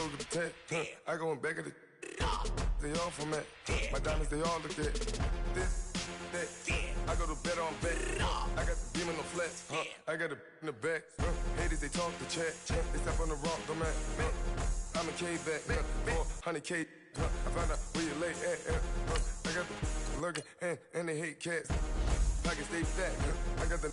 low with the tech. I go in back of the. They all from that. My diamonds, they all look at this, that. I go to bed on bet. I got the beam in the flats. I got it in the back. Haters, they talk the chat. They step on the rock, the man. I'm a K back. 400K. I found out where you lay at. I got the lurking and they hate cats. Pockets stay fat. I got the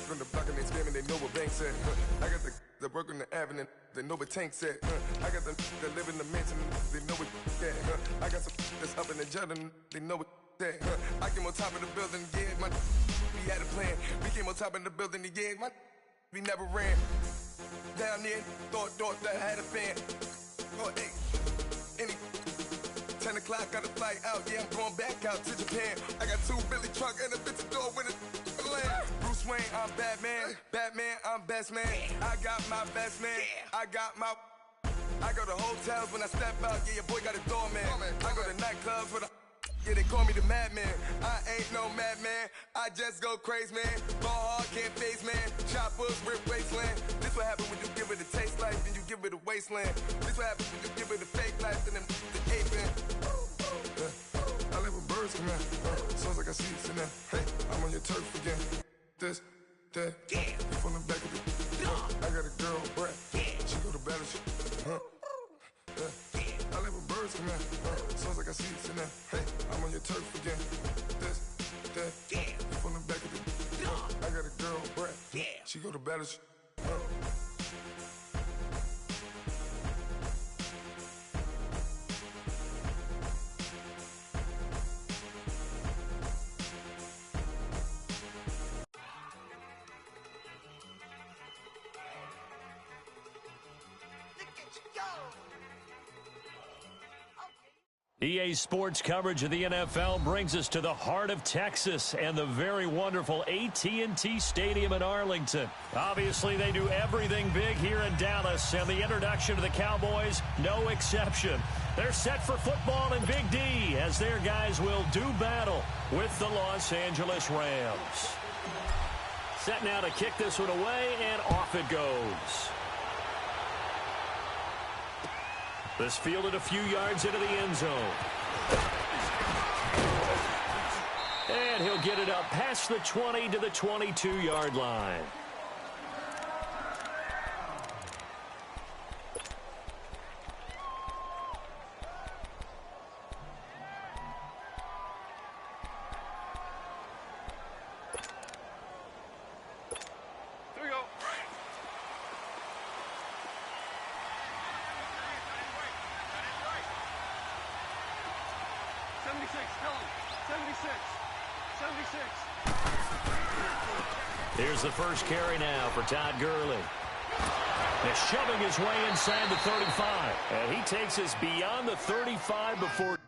from the block and they screaming, they know what banks at. I got the work on the avenue, they know what tanks at. I got the that live in the mansion, they know what that. I got some that's up in the jungle, they know what that. I came on top of the building, yeah, my we had a plan. We came on top of the building, yeah, my we never ran. Down there, thought that I had a fan. Oh, hey, any 10 o'clock, got a flight out, yeah, I'm going back out to Japan. I got 2 Billy truck and a bitch door with a land. Bruce Wayne, I'm Batman. Batman, I'm best man. I got my best man. I go to hotels when I step out, yeah, your boy got a doorman. I go to nightclubs with a, yeah, they call me the madman. I ain't no madman, I just go crazy, man. Ball hard, can't face, man. Choppers, rip wasteland. This what happens when you give it a taste life, then you give it a wasteland. This what happens when you give it a fake life, then the ape in. I like when birds come out. Sounds like I see it in there. Hey, I'm on your turf again. This, that, you from the back of the. I got a girl, Brett. She go to battle. I like when birds come out. Sounds like I see it in there. Hey, I'm on your turf again. This, that, you from the back of the. I got a girl, Brett. She go to battle. EA Sports coverage of the NFL brings us to the heart of Texas and the very wonderful AT&T Stadium in Arlington. Obviously, they do everything big here in Dallas, and the introduction to the Cowboys, no exception. They're set for football in Big D as their guys will do battle with the Los Angeles Rams. Set now to kick this one away, and off it goes. This fielded a few yards into the end zone. And he'll get it up past the 20 to the 22-yard line. Here's the first carry now for Todd Gurley. He's shoving his way inside the 35. And he takes us beyond the 35 before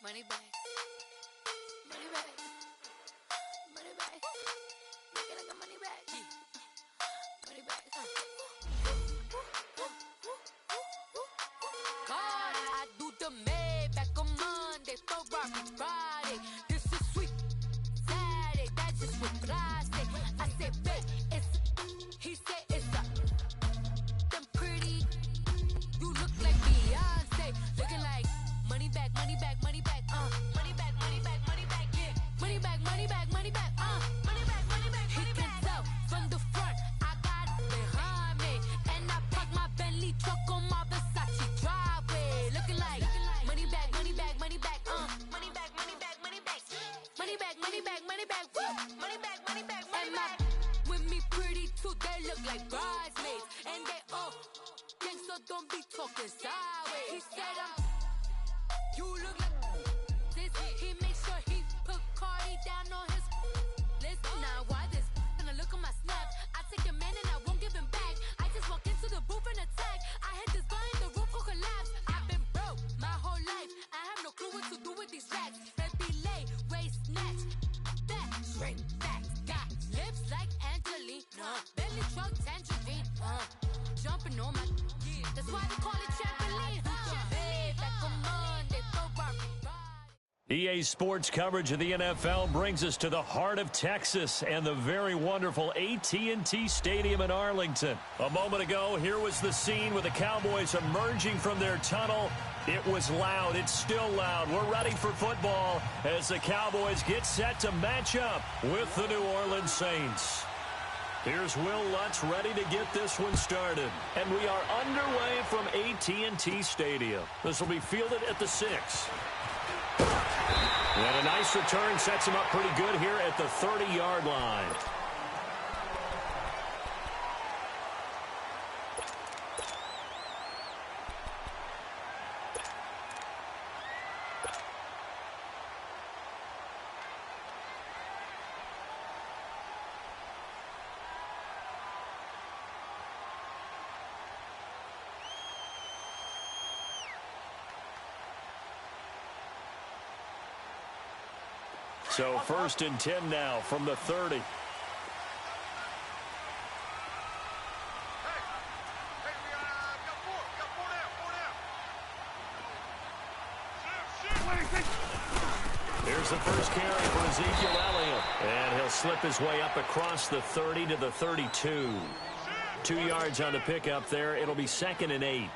Money back. Money back. Money back. Make it like a money back. Money back. God, I do the Maybach on Monday, Ferrari Friday. This is sweet Saturday. That's just what I say. I say, babe, it's. He said it's a. Them pretty. You look like Beyonce. Looking like money back, money back, money back. Money back, money back, money back. Yeah. Money back, money back, money back. Money back, money back, money back. He can tell from the front. I got it behind me, and I park my Bentley truck on my Versace driveway. Looking like money back, money back, money back. Money back, money back, money back. Money back, money back, money back. Money back, money back, money back. With me pretty too, they look like bridesmaids, and they all gang, so don't be talking sideways. He said you look like this. He makes sure he put Cardi down on his list. Now why this? Gonna look at my snap. I take a man and I won't give him back. I just walk into the booth and attack. I hit this guy in the roof will collapse. I've been broke my whole life. I have no clue what to do with these racks. Baby lay, waist snatch, back, straight back. Got lips like Angelina, belly truck tangerine. Jumping on my, that's why they call it trampoline. Back on Monday, Ferrari ride. EA Sports coverage of the NFL brings us to the heart of Texas and the very wonderful AT&T Stadium in Arlington. A moment ago, here was the scene with the Cowboys emerging from their tunnel. It was loud. It's still loud. We're ready for football as the Cowboys get set to match up with the New Orleans Saints. Here's Will Lutz ready to get this one started. And we are underway from AT&T Stadium. This will be fielded at the 6. And a nice return sets him up pretty good here at the 30-yard line. So 1st and 10 now from the 30. Here's the first carry for Ezekiel Elliott. And he'll slip his way up across the 30 to the 32. 2 yards on the pickup there. It'll be 2nd and 8.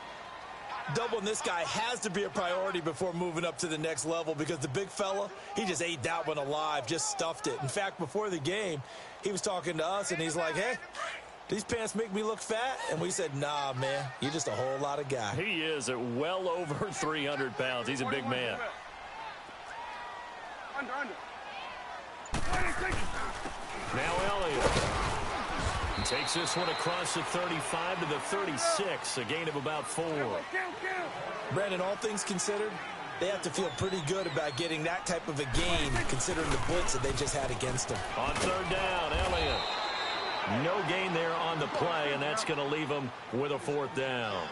Doubling this guy has to be a priority before moving up to the next level because the big fella, he just ate that one alive, just stuffed it. In fact, before the game, he was talking to us, and he's like, hey, these pants make me look fat? And we said, nah, man, you're just a whole lot of guy. He is at well over 300 pounds. He's a big man. Under. Now Elliott. Takes this one across the 35 to the 36, a gain of about 4. Brandon, all things considered, they have to feel pretty good about getting that type of a gain considering the blitz that they just had against them. On 3rd down, Elliott. No gain there on the play, and that's going to leave them with a 4th down.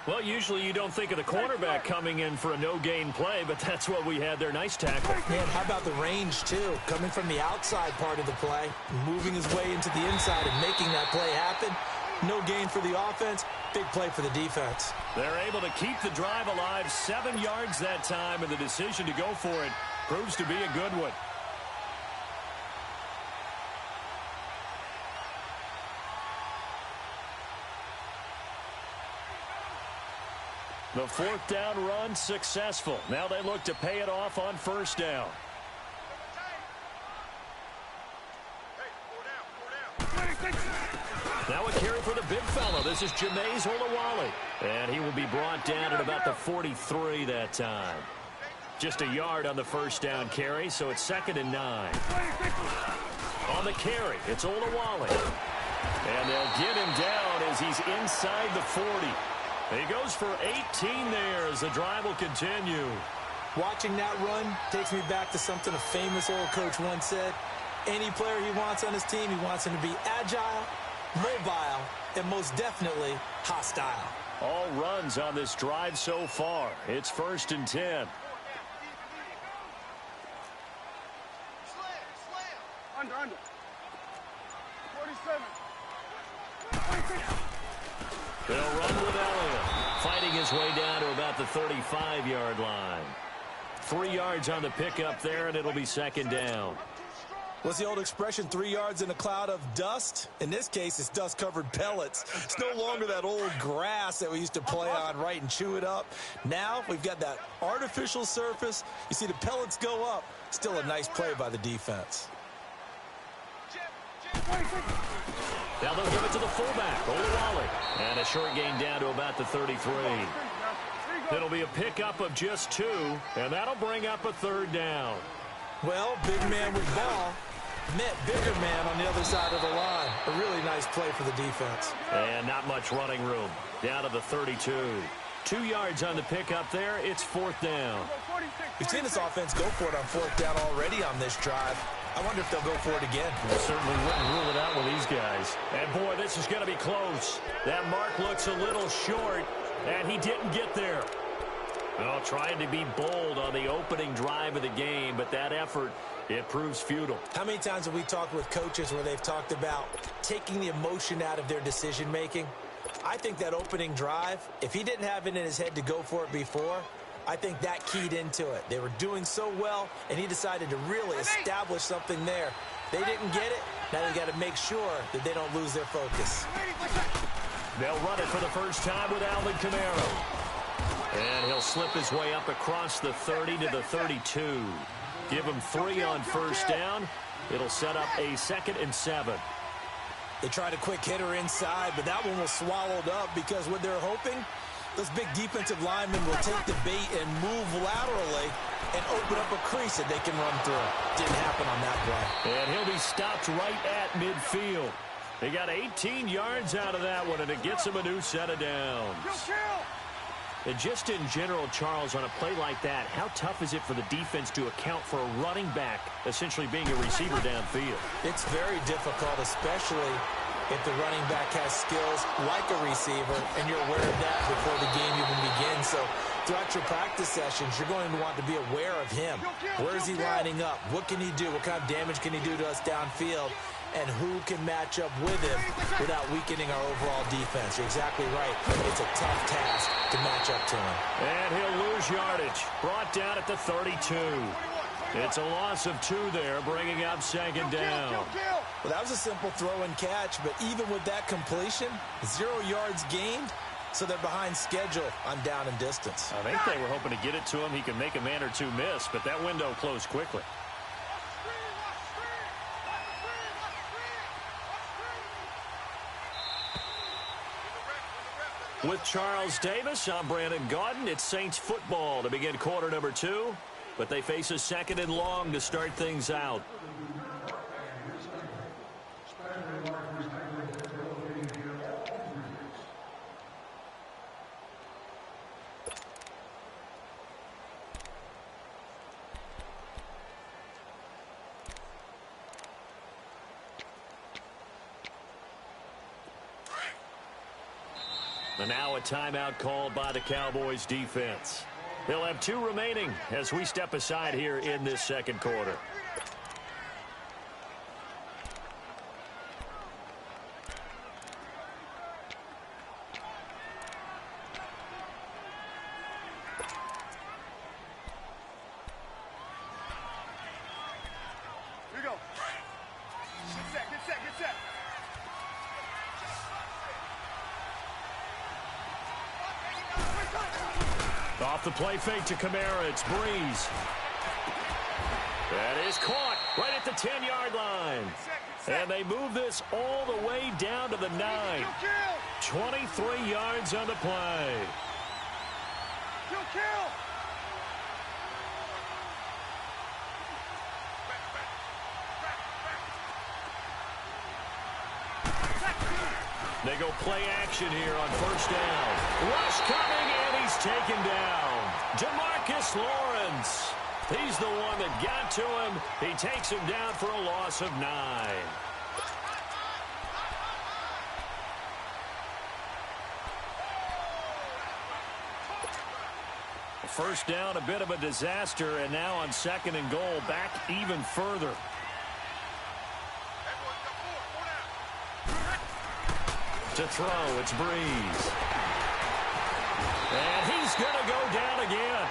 Well, usually you don't think of the cornerback coming in for a no-gain play, but that's what we had there. Nice tackle. Man, how about the range, too? Coming from the outside part of the play, moving his way into the inside and making that play happen. No gain for the offense, big play for the defense. They're able to keep the drive alive, 7 yards that time, and the decision to go for it proves to be a good one. The 4th down run successful. Now they look to pay it off on 1st down. Now a carry for the big fella. This is Jameis Olawale. And he will be brought down at about the 43 that time. Just a yard on the 1st down carry, so it's 2nd and 9. On the carry, it's Olawale. And they'll get him down as he's inside the 40. He goes for 18 there as the drive will continue. Watching that run takes me back to something a famous old coach once said. Any player he wants on his team, he wants him to be agile, mobile, and most definitely hostile. All runs on this drive so far. It's 1st and 10. under. 47. They'll run with Elliott, fighting his way down to about the 35-yard line. 3 yards on the pickup there, and it'll be second down. What's the old expression, 3 yards in a cloud of dust? In this case, it's dust-covered pellets. It's no longer that old grass that we used to play on, right, and chew it up. Now we've got that artificial surface. You see the pellets go up. Still a nice play by the defense. Now they'll give it to the fullback, Olawale. And a short gain down to about the 33. It'll be a pickup of just 2, and that'll bring up a third down. Well, big man with ball met bigger man on the other side of the line. A really nice play for the defense. And not much running room. Down to the 32. 2 yards on the pickup there. It's fourth down. We've seen this offense go for it on fourth down already on this drive. I wonder if they'll go for it again. We certainly wouldn't rule it out with these guys. And, boy, this is going to be close. That mark looks a little short, and he didn't get there. Well, trying to be bold on the opening drive of the game, but that effort, it proves futile. How many times have we talked with coaches where they've talked about taking the emotion out of their decision-making? I think that opening drive, if he didn't have it in his head to go for it before, I think that keyed into it. They were doing so well, and he decided to really establish something there. They didn't get it. Now they've got to make sure that they don't lose their focus. They'll run it for the first time with Alvin Kamara. And he'll slip his way up across the 30 to the 32. Give him 3 on first down. It'll set up a 2nd and 7. They tried a quick hitter inside, but that one was swallowed up because what they're hoping, those big defensive linemen will take the bait and move laterally and open up a crease that they can run through. Didn't happen on that play. And he'll be stopped right at midfield. They got 18 yards out of that one, and it gets him a new set of downs. And just in general, Charles, on a play like that, how tough is it for the defense to account for a running back essentially being a receiver downfield? It's very difficult, especially if the running back has skills like a receiver, and you're aware of that before the game even begins. So throughout your practice sessions, you're going to want to be aware of him. Where is he lining up? What can he do? What kind of damage can he do to us downfield? And who can match up with him without weakening our overall defense? You're exactly right. It's a tough task to match up to him. And he'll lose yardage. Brought down at the 32. It's a loss of 2 there, bringing up second down. Well, that was a simple throw and catch, but even with that completion, 0 yards gained, so they're behind schedule on down and distance. I think they were hoping to get it to him. He could make a man or 2 miss, but that window closed quickly. With Charles Davis, I'm Brandon Gaudin. It's Saints football to begin quarter number 2, but they face a 2nd and long to start things out. And now a timeout called by the Cowboys defense. They'll have 2 remaining as we step aside here in this second quarter. Here we go. Get set, get set, get set. Off the play fake to Kamara, it's Breeze. That is caught right at the 10-yard line. And they move this all the way down to the 9. 23 yards on the play. They go play action here on first down. Rush coming, and he's taken down. DeMarcus Lawrence. He's the one that got to him. He takes him down for a loss of 9. First down, a bit of a disaster, and now on 2nd and goal, back even further. To throw, it's Breeze. And he's going to go down again.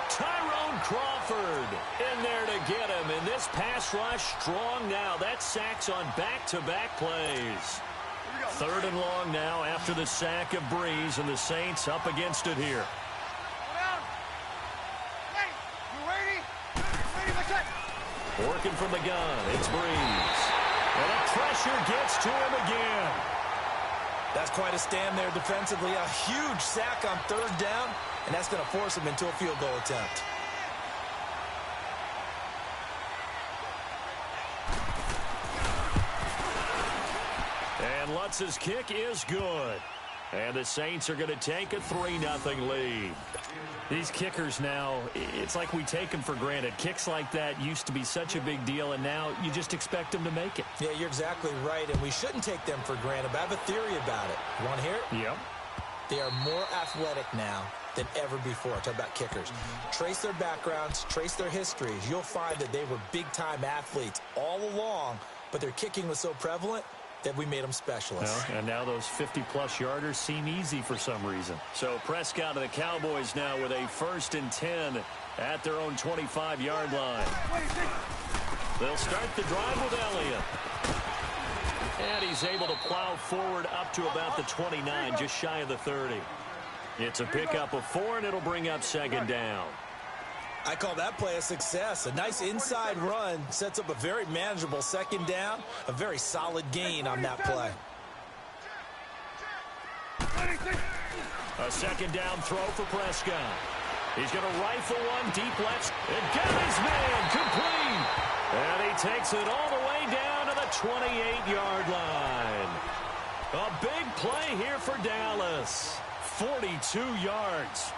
Tyrone Crawford in there to get him. And this pass rush strong now. That's sacks on back-to-back plays. 3rd and long now after the sack of Breeze, and the Saints up against it here. Working from the gun, it's Breeze. And the pressure gets to him again. That's quite a stand there defensively. A huge sack on 3rd down, and that's going to force him into a field goal attempt. And Lutz's kick is good. And the Saints are going to take a 3-0 lead. These kickers now, it's like we take them for granted. Kicks like that used to be such a big deal, and now you just expect them to make it. Yeah, you're exactly right, and we shouldn't take them for granted. But I have a theory about it. You want to hear it? Yep. They are more athletic now than ever before. Talk about kickers. Trace their backgrounds, trace their histories. You'll find that they were big-time athletes all along, but their kicking was so prevalent that we made them specialists. Well, and now those 50-plus yarders seem easy for some reason. So Prescott and the Cowboys now with a 1st and 10 at their own 25-yard line. They'll start the drive with Elliott. And he's able to plow forward up to about the 29, just shy of the 30. It's a pickup of 4, and it'll bring up 2nd down. I call that play a success. A nice inside run sets up a very manageable 2nd down, a very solid gain on that play. A 2nd down throw for Prescott. He's going to rifle one deep left. And got his man complete. And he takes it all the way down to the 28-yard line. A big play here for Dallas. 42 yards.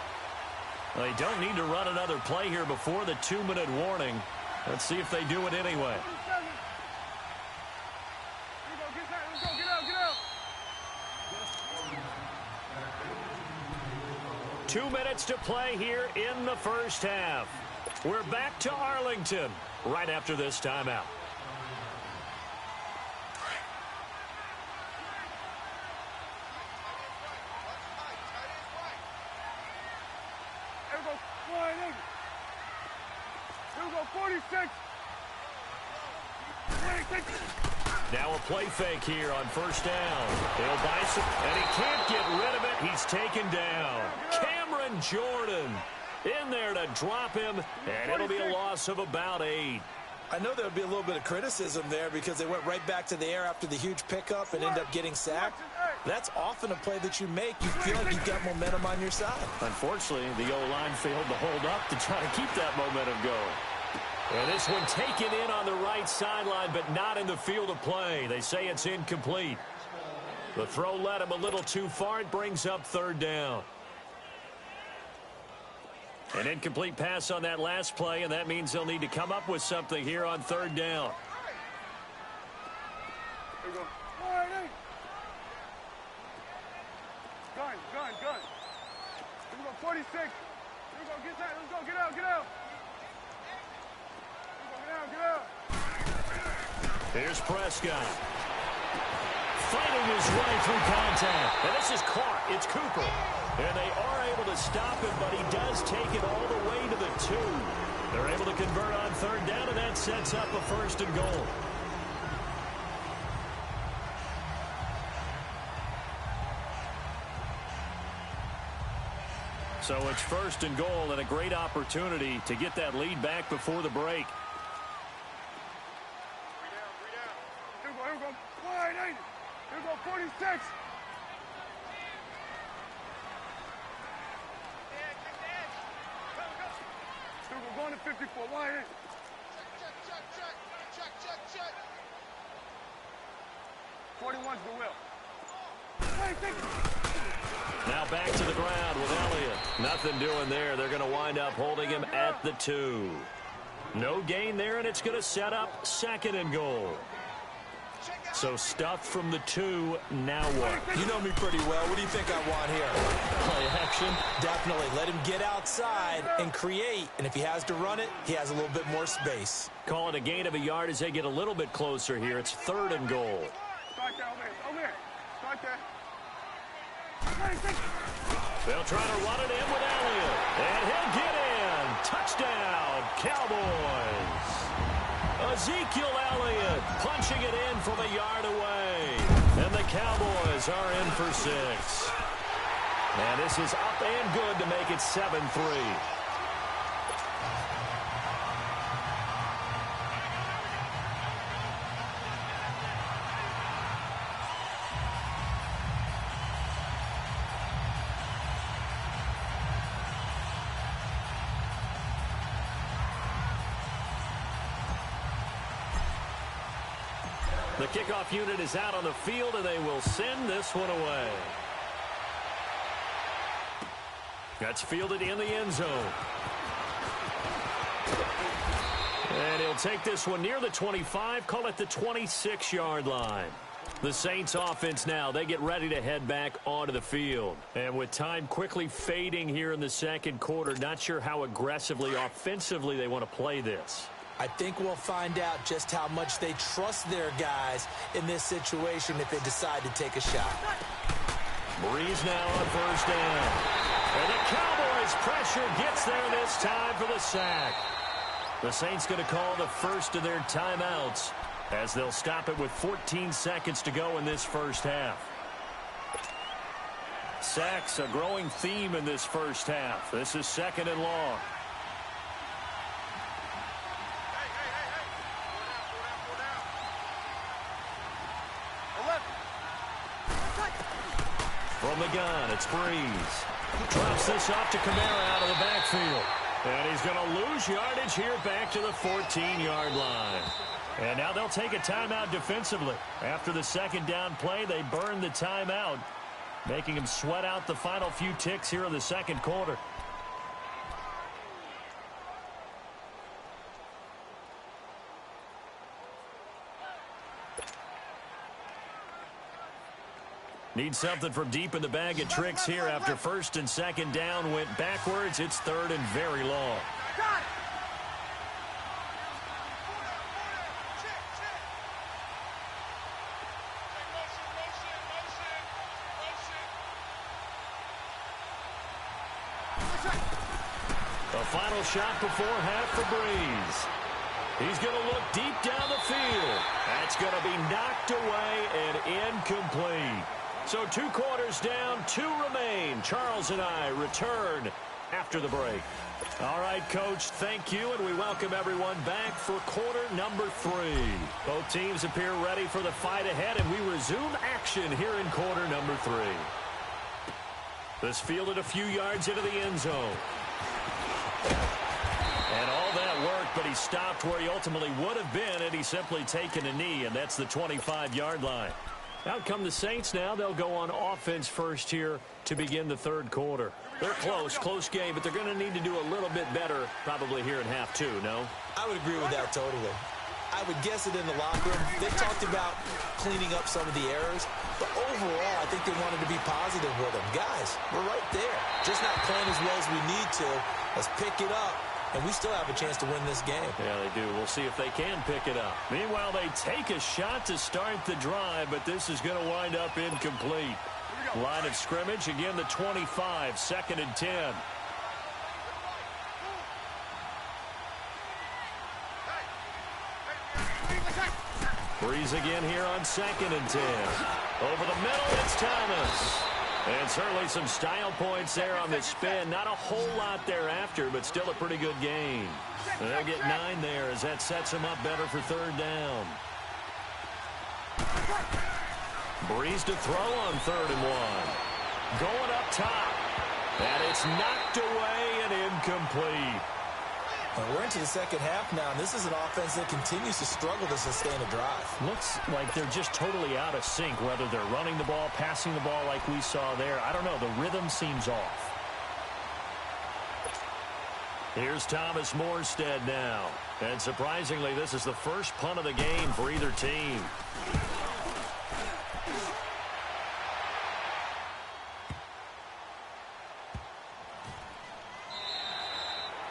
They don't need to run another play here before the 2-minute warning. Let's see if they do it anyway. Two minutes to play here in the first half. We're back to Arlington right after this timeout. Now a play fake here on 1st down. He'll buy some, and he can't get rid of it. He's taken down. Cameron Jordan in there to drop him, and it'll be a loss of about 8. I know there'll be a little bit of criticism there because they went right back to the air after the huge pickup and end up getting sacked. That's often a play that you make. You feel like you've got momentum on your side. Unfortunately, the O-line failed to hold up to try to keep that momentum going. And this one taken in on the right sideline, but not in the field of play. They say it's incomplete. The throw led him a little too far. It brings up 3rd down. An incomplete pass on that last play, and that means they'll need to come up with something here on 3rd down. Here we go. Gun. Here we go, 46. Here we go, get that. Let's go, get out. Here we go, get out. Here's Prescott. Fighting his way through contact. And this is caught. It's Cooper. And they are able to stop him, but he does take it all the way to the 2. They're able to convert on 3rd down, and that sets up a 1st and goal. So it's 1st and goal, and a great opportunity to get that lead back before the break. Here we go. Wide 80. Here we go, 46. Here we go, going to 54. Wide 80. Check. 41's the will. Now back to the ground with Elliott. Nothing doing there. They're going to wind up holding him at the 2. No gain there, and it's going to set up 2nd and goal. So stuffed from the 2, now what? You know me pretty well. What do you think I want here? Play action? Definitely. Let him get outside and create. And if he has to run it, he has a little bit more space. Call it a gain of a yard as they get a little bit closer here. It's 3rd and goal. Start there, over there. Start there. They'll try to run it in with Elliott. And he'll get in. Touchdown, Cowboys. Ezekiel Elliott punching it in from a yard away. And the Cowboys are in for 6. And this is up and good to make it 7-3. The kickoff unit is out on the field, and they will send this one away. That's fielded in the end zone. And he'll take this one near the 25, call it the 26-yard line. The Saints offense now, they get ready to head back onto the field. And with time quickly fading here in the second quarter, not sure how aggressively, offensively they want to play this. I think we'll find out just how much they trust their guys in this situation if they decide to take a shot. Breeze now on first down. And the Cowboys' pressure gets there this time for the sack. The Saints going to call the first of their timeouts as they'll stop it with 14 seconds to go in this first half. Sacks, a growing theme in this first half. This is second and long. From the gun, it's Breeze. Drops this off to Kamara out of the backfield. And he's going to lose yardage here back to the 14-yard line. And now they'll take a timeout defensively. After the second down play, they burn the timeout, making him sweat out the final few ticks here in the second quarter. Need something from deep in the bag of tricks here after first and second down went backwards. It's third and very long. A final shot before half for Breeze. He's going to look deep down the field. That's going to be knocked away and incomplete. So 2 quarters down, 2 remain. Charles and I return after the break. All right, Coach, thank you, and we welcome everyone back for quarter number 3. Both teams appear ready for the fight ahead, and we resume action here in quarter number 3. This fielded a few yards into the end zone. And all that work, but he stopped where he ultimately would have been had he simply taken a knee, and that's the 25-yard line. Out come the Saints now. They'll go on offense first here to begin the third quarter. They're close game, but they're going to need to do a little bit better probably here in half 2, no? I would agree with that totally. I would guess it in the locker room. They talked about cleaning up some of the errors, but overall, I think they wanted to be positive with them. Guys, we're right there. Just not playing as well as we need to. Let's pick it up. And we still have a chance to win this game. Yeah, they do. We'll see if they can pick it up. Meanwhile, they take a shot to start the drive, but this is going to wind up incomplete. Line of scrimmage, again, the 25, second and 10. Breeze again here on second and 10. Over the middle, it's Thomas. And certainly some style points there on the spin. Not a whole lot thereafter, but still a pretty good gain. They'll get 9 there as that sets them up better for third down. Breeze to throw on third and 1. Going up top. And it's knocked away and incomplete. And we're into the second half now, and this is an offense that continues to struggle to sustain a drive. Looks like they're just totally out of sync, whether they're running the ball, passing the ball like we saw there. I don't know. The rhythm seems off. Here's Thomas Morstead now. And surprisingly, this is the first punt of the game for either team.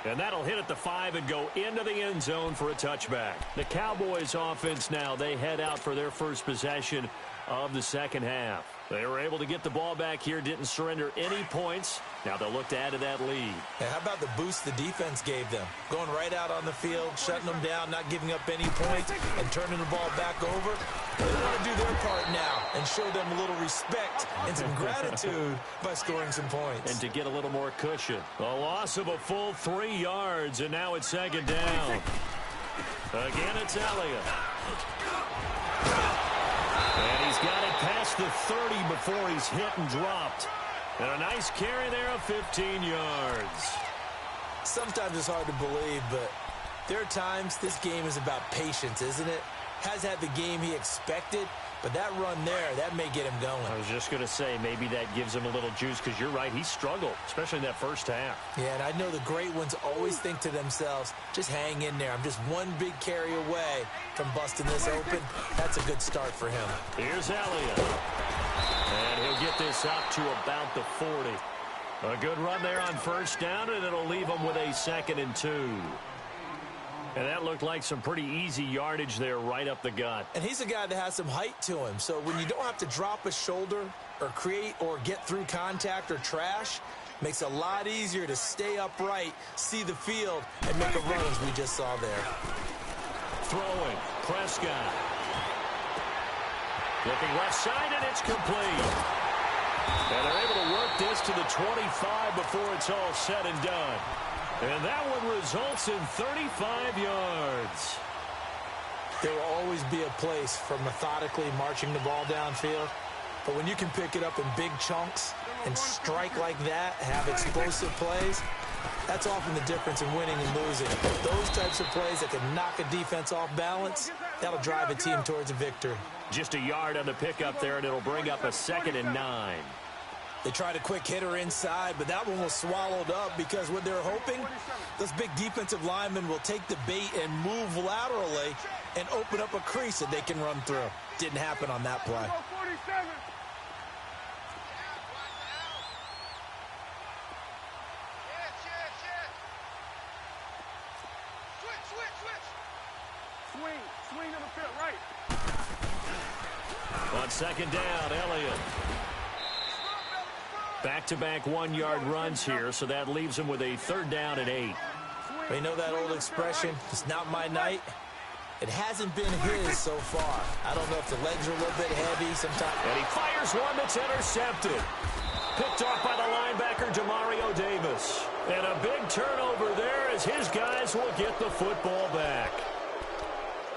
And that'll hit at the 5 and go into the end zone for a touchback. The Cowboys offense now, they head out for their first possession of the second half. They were able to get the ball back here, didn't surrender any points. Now they'll look to add to that lead. And how about the boost the defense gave them? Going right out on the field, shutting them down, not giving up any points, and turning the ball back over. They want to do their part now and show them a little respect and some gratitude by scoring some points. And to get a little more cushion. A loss of a full 3 yards, and now it's second down. Again, it's Elliott. And he's got it past the 30 before he's hit and dropped. And a nice carry there of 15 yards. Sometimes it's hard to believe, but there are times this game is about patience, isn't it? Has had the game he expected, but that run there, that may get him going. I was just going to say, maybe that gives him a little juice, because you're right, he struggled, especially in that first half. Yeah, and I know the great ones always think to themselves, just hang in there. I'm just one big carry away from busting this open. That's a good start for him. Here's Elliott. And he'll get this up to about the 40. A good run there on first down, and it'll leave him with a 2nd and 2. And that looked like some pretty easy yardage there right up the gut. And he's a guy that has some height to him. So when you don't have to drop a shoulder or create or get through contact or trash, makes it a lot easier to stay upright, see the field, and make a run as we just saw there. Throwing, Prescott. Looking left side, and it's complete. And they're able to work this to the 25 before it's all said and done. And that one results in 35 yards. There will always be a place for methodically marching the ball downfield. But when you can pick it up in big chunks and strike like that, have explosive plays, that's often the difference in winning and losing. Those types of plays that can knock a defense off balance, that'll drive a team towards a victory. Just a yard on the pickup there, and it'll bring up a 2nd and 9. They tried a quick hitter inside, but that one was swallowed up because what they're hoping, those big defensive linemen will take the bait and move laterally and open up a crease that they can run through. Didn't happen on that play. Swing on the field, right. On second down, Elliott. Back-to-back 1-yard runs here, so that leaves him with a 3rd down and 8. You know that old expression, it's not my night? It hasn't been his so far. I don't know if the legs are a little bit heavy sometimes. And he fires one that's intercepted. Picked off by the linebacker, Demario Davis. And a big turnover there as his guys will get the football back.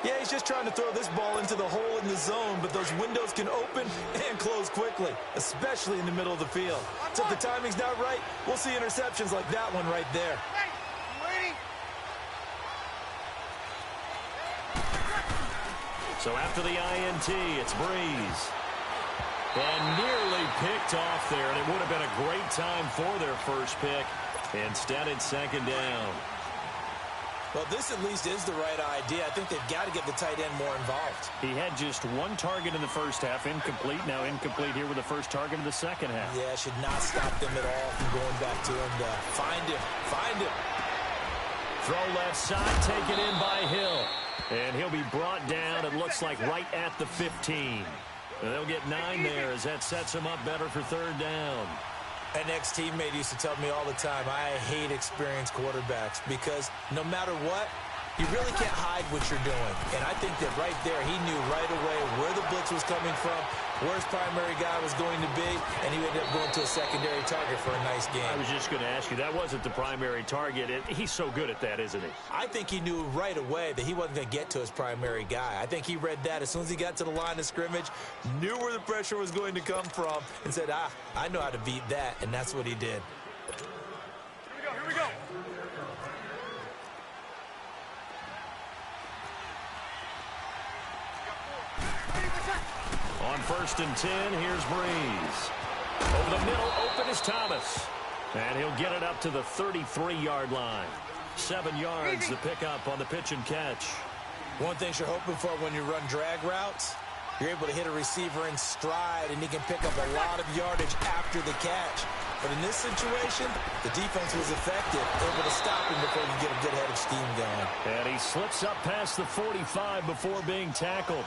Yeah, he's just trying to throw this ball into the hole in the zone, but those windows can open and close quickly, especially in the middle of the field. So if the timing's not right, we'll see interceptions like that one right there. So after the INT, it's Breeze. And nearly picked off there, and it would have been a great time for their first pick. Instead, it's 2nd down. Well, this at least is the right idea. I think they've got to get the tight end more involved. He had just 1 target in the first half, incomplete. Now incomplete here with the first target of the second half. Yeah, should not stop them at all from going back to him to find him. Throw left side, taken in by Hill. And he'll be brought down, it looks like, right at the 15. And they'll get 9 there as that sets him up better for 3rd down. An ex-teammate used to tell me all the time, I hate experienced quarterbacks because no matter what, you really can't hide what you're doing. And I think that right there, he knew right away where the blitz was coming from, where his primary guy was going to be, and he ended up going to a secondary target for a nice game. I was just going to ask you, that wasn't the primary target. He's so good at that, isn't he? I think he knew right away that he wasn't going to get to his primary guy. I think he read that as soon as he got to the line of scrimmage, knew where the pressure was going to come from, and said, I know how to beat that, and that's what he did. Here we go. On 1st and 10, here's Breeze. Over the middle, open is Thomas. And he'll get it up to the 33-yard line. 7 yards, the pickup on the pitch and catch. One thing you're hoping for when you run drag routes, you're able to hit a receiver in stride, and he can pick up a lot of yardage after the catch. But in this situation, the defense was effective, able to stop him before you get a good head of steam going. And he slips up past the 45 before being tackled.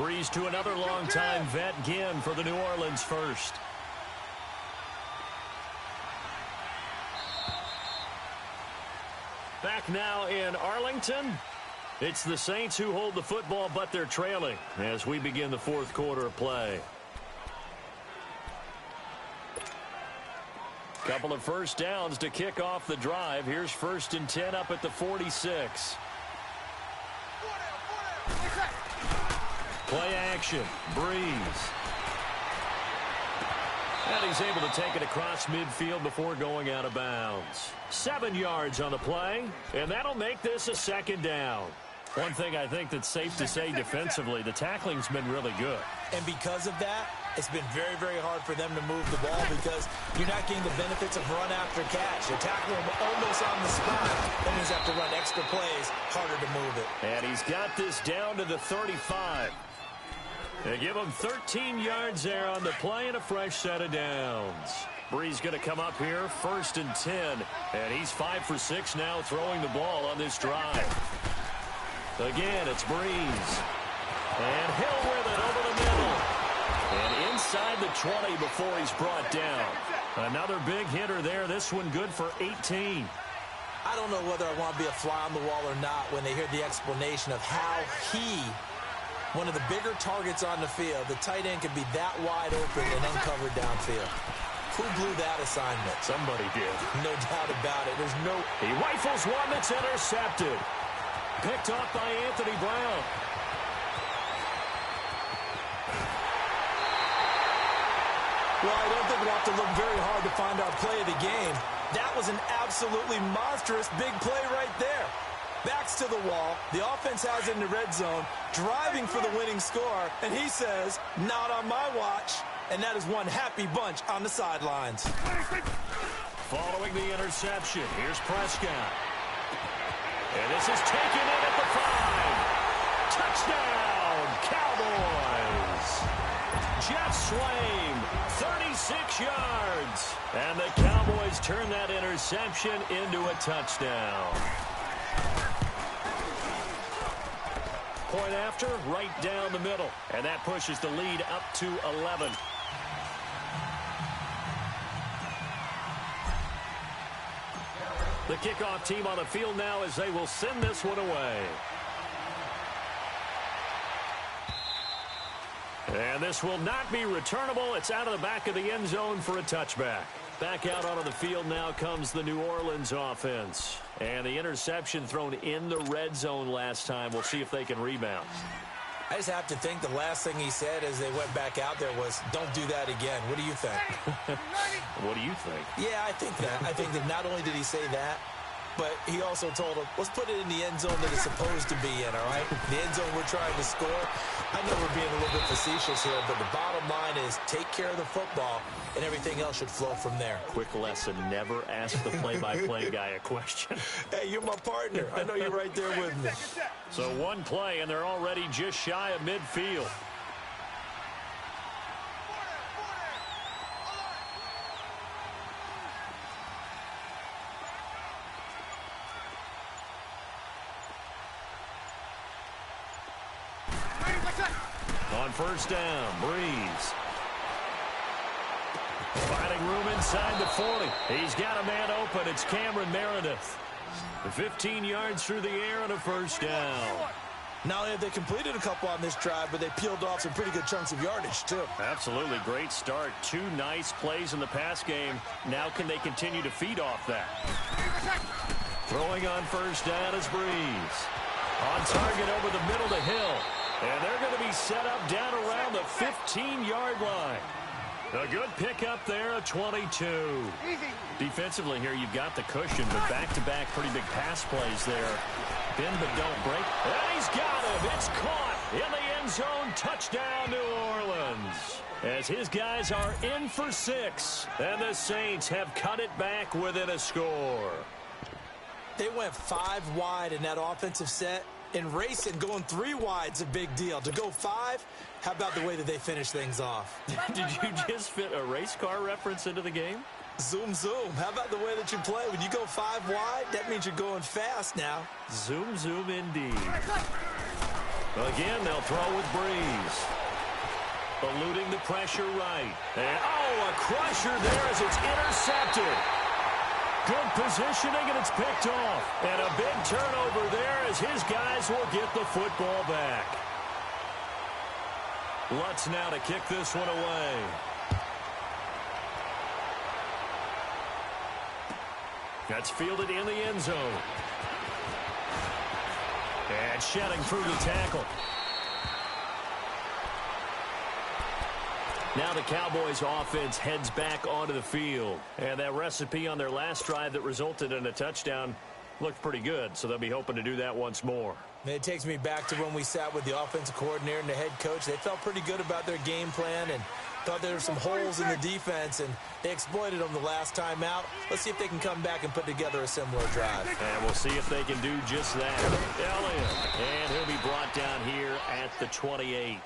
Breeze to another long-time vet, Ginn, for the New Orleans first. Back now in Arlington. It's the Saints who hold the football, but they're trailing as we begin the fourth quarter of play. Couple of first downs to kick off the drive. Here's 1st and 10 up at the 46. Play action. Breeze. And he's able to take it across midfield before going out of bounds. 7 yards on the play, and that'll make this a 2nd down. One thing I think that's safe to say defensively, the tackling's been really good. And because of that, it's been very, very hard for them to move the ball because you're not getting the benefits of run after catch. You're tackling them almost on the spot. That means you have to run extra plays, harder to move it. And he's got this down to the 35. They give him 13 yards there on the play and a fresh set of downs. Breeze going to come up here, 1st and 10. And he's 5 for 6 now throwing the ball on this drive. Again, it's Breeze. And Hill with it over the middle. And inside the 20 before he's brought down. Another big hitter there. This one good for 18. I don't know whether I want to be a fly on the wall or not when they hear the explanation of how one of the bigger targets on the field, the tight end can be that wide open and uncovered downfield. Who blew that assignment? Somebody did. No doubt about it. He rifles one that's intercepted. Picked off by Anthony Brown. Well, I don't think we'll have to look very hard to find our play of the game. That was an absolutely monstrous big play right there. Backs to the wall. The offense has it in the red zone, driving for the winning score, and he says, not on my watch. And that is one happy bunch on the sidelines. Following the interception, here's Prescott. And this is taken in at the 5. Touchdown, Cowboys. Jeff Swaim, 36 yards. And the Cowboys turn that interception into a touchdown. Point after, right down the middle. And that pushes the lead up to 11. The kickoff team on the field now as they will send this one away. And this will not be returnable. It's out of the back of the end zone for a touchback. Back out onto the field now comes the New Orleans offense. And the interception thrown in the red zone last time. We'll see if they can rebound. I just have to think the last thing he said as they went back out there was, don't do that again. What do you think? What do you think? Yeah, I think that. I think that not only did he say that, but he also told him, let's put it in the end zone that it's supposed to be in, all right? The end zone we're trying to score. I know we're being a little bit facetious here, but the bottom line is take care of the football, and everything else should flow from there. Quick lesson, never ask the play-by-play guy a question. Hey, you're my partner. I know you're right there with me. So one play, and they're already just shy of midfield. On first down, Breeze. Finding room inside the 40. He's got a man open. It's Cameron Meredith. 15 yards through the air and a first down. Not only have they completed a couple on this drive, but they peeled off some pretty good chunks of yardage, too. Absolutely. Great start. 2 nice plays in the pass game. Now can they continue to feed off that? Throwing on first down is Breeze. On target over the middle to Hill. And they're going to be set up down around the 15-yard line. A good pickup there, a 22. Defensively here, you've got the cushion, but back-to-back pretty big pass plays there. Bend but don't break. And he's got him. It's caught in the end zone. Touchdown, New Orleans. As his guys are in for 6. And the Saints have cut it back within a score. They went 5 wide in that offensive set. And racing, going 3 wide's a big deal. To go 5, how about the way that they finish things off? Did you just fit a race car reference into the game? Zoom, zoom. How about the way that you play? When you go 5 wide, that means you're going fast now. Zoom, zoom indeed. Again, they'll throw with Breeze. Eluding the pressure right. And, a crusher there as it's intercepted. Good positioning, and it's picked off. And a big turnover there as his guys will get the football back. Lutz now to kick this one away. That's fielded in the end zone. And shedding through the tackle. Now the Cowboys offense heads back onto the field. And that recipe on their last drive that resulted in a touchdown looked pretty good, so they'll be hoping to do that once more. It takes me back to when we sat with the offensive coordinator and the head coach. They felt pretty good about their game plan and thought there were some holes in the defense, and they exploited them the last time out. Let's see if they can come back and put together a similar drive. And we'll see if they can do just that. Elliott, and he'll be brought down here at the 28.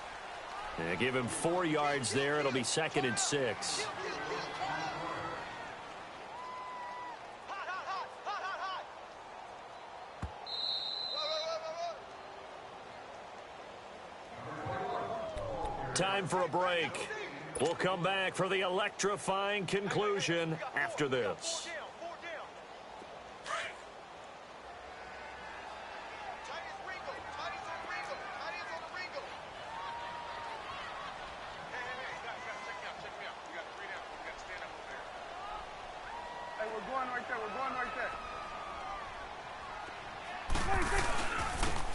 And give him 4 yards there. It'll be 2nd and 6. Time for a break. We'll come back for the electrifying conclusion after this.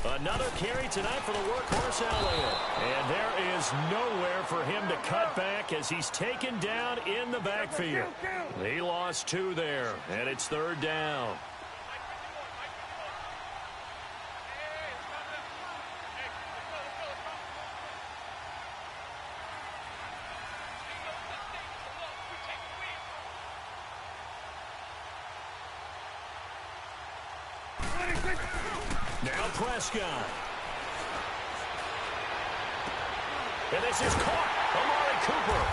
Another carry tonight for the workhorse Elliott. And there is nowhere for him to cut back as he's taken down in the backfield. He lost 2 there, and it's 3rd down. Now Prescott. And this is caught. Amari Cooper.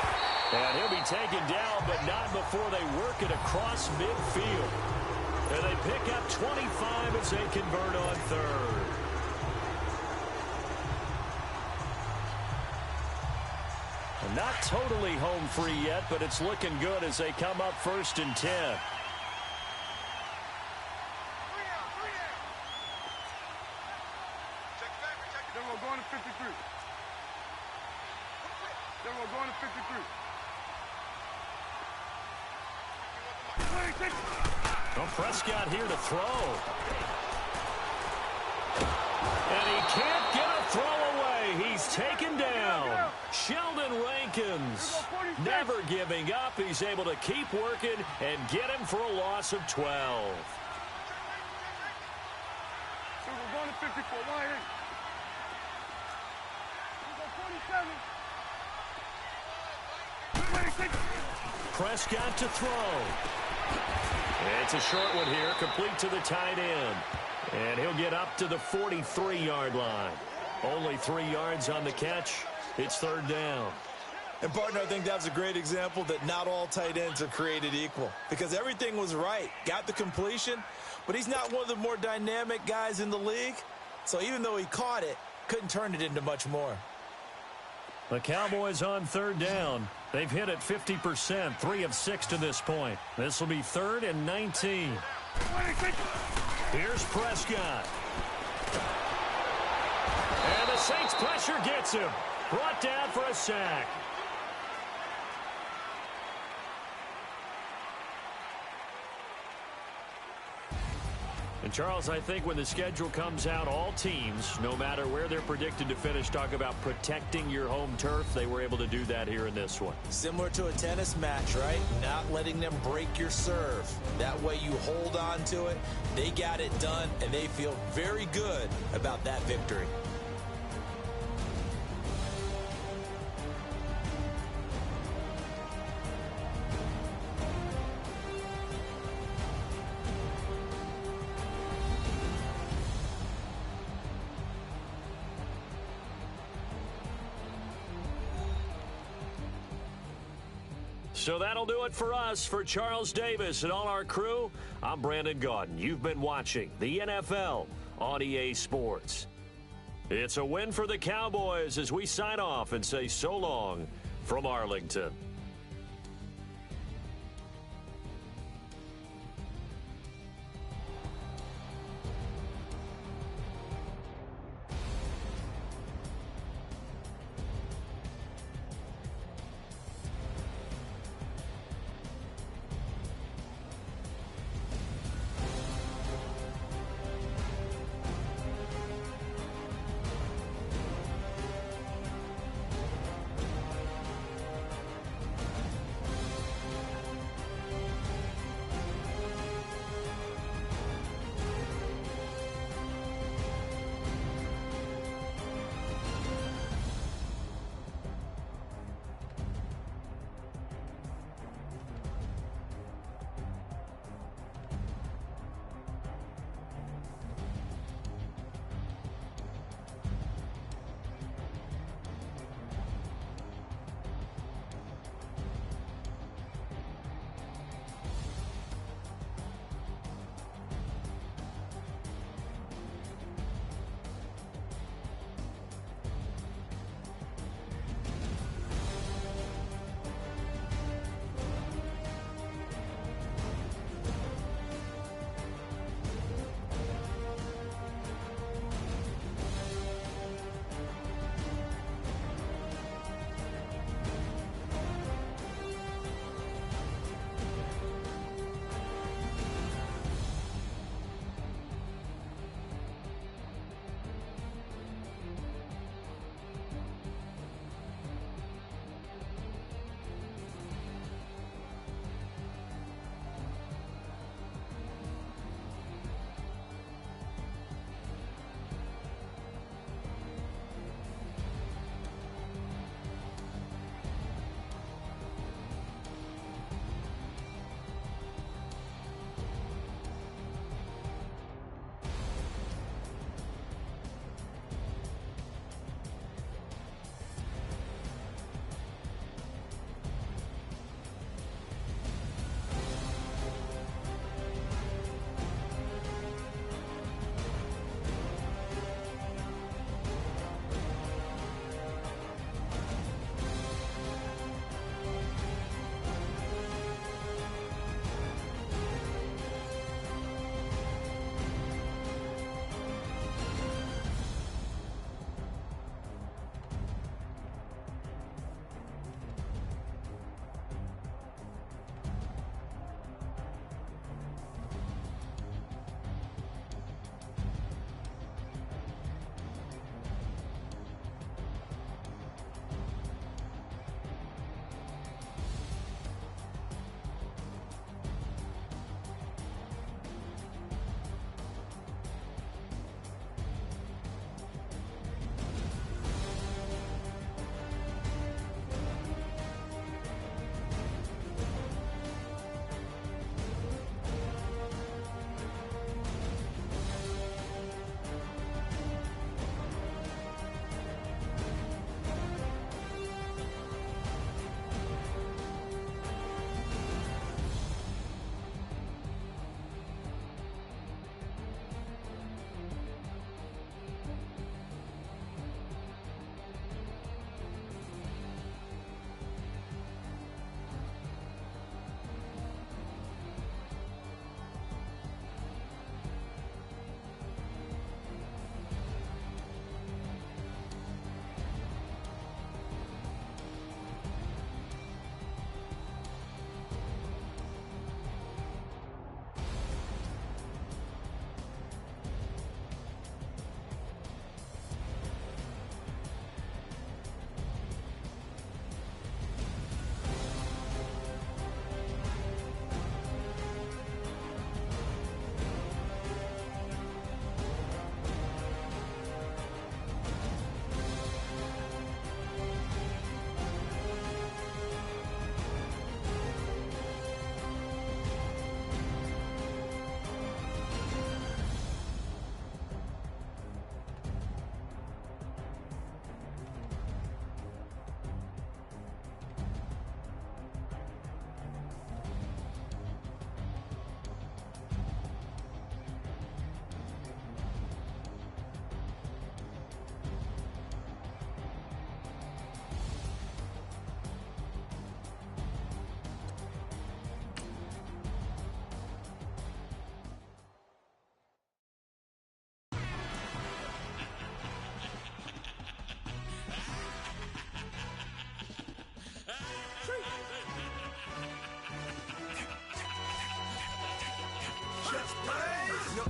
And he'll be taken down, but not before they work it across midfield. And they pick up 25 as they convert on 3rd. Not totally home free yet, but it's looking good as they come up 1st and 10. Going to 53. Then we're going to 53. Well, Prescott here to throw. And he can't get a throw away. He's taken down. Sheldon Rankins never giving up. He's able to keep working and get him for a loss of 12. So we're going to 54. Why ain't? Prescott to throw. It's a short one here, complete to the tight end. And he'll get up to the 43-yard line. Only 3 yards on the catch. It's 3rd down. And, partner, I think that's a great example that not all tight ends are created equal. Because everything was right. Got the completion, but he's not one of the more dynamic guys in the league. So even though he caught it, couldn't turn it into much more. The Cowboys on 3rd down. They've hit it 50%, 3 of 6 to this point. This will be 3rd and 19. Here's Prescott. And the Saints pressure gets him. Brought down for a sack. And, Charles, I think when the schedule comes out, all teams, no matter where they're predicted to finish, talk about protecting your home turf. They were able to do that here in this one. Similar to a tennis match, right? Not letting them break your serve. That way you hold on to it. They got it done, and they feel very good about that victory. So that'll do it for us. For Charles Davis and all our crew, I'm Brandon Gaudin. You've been watching the NFL on EA Sports. It's a win for the Cowboys as we sign off and say so long from Arlington.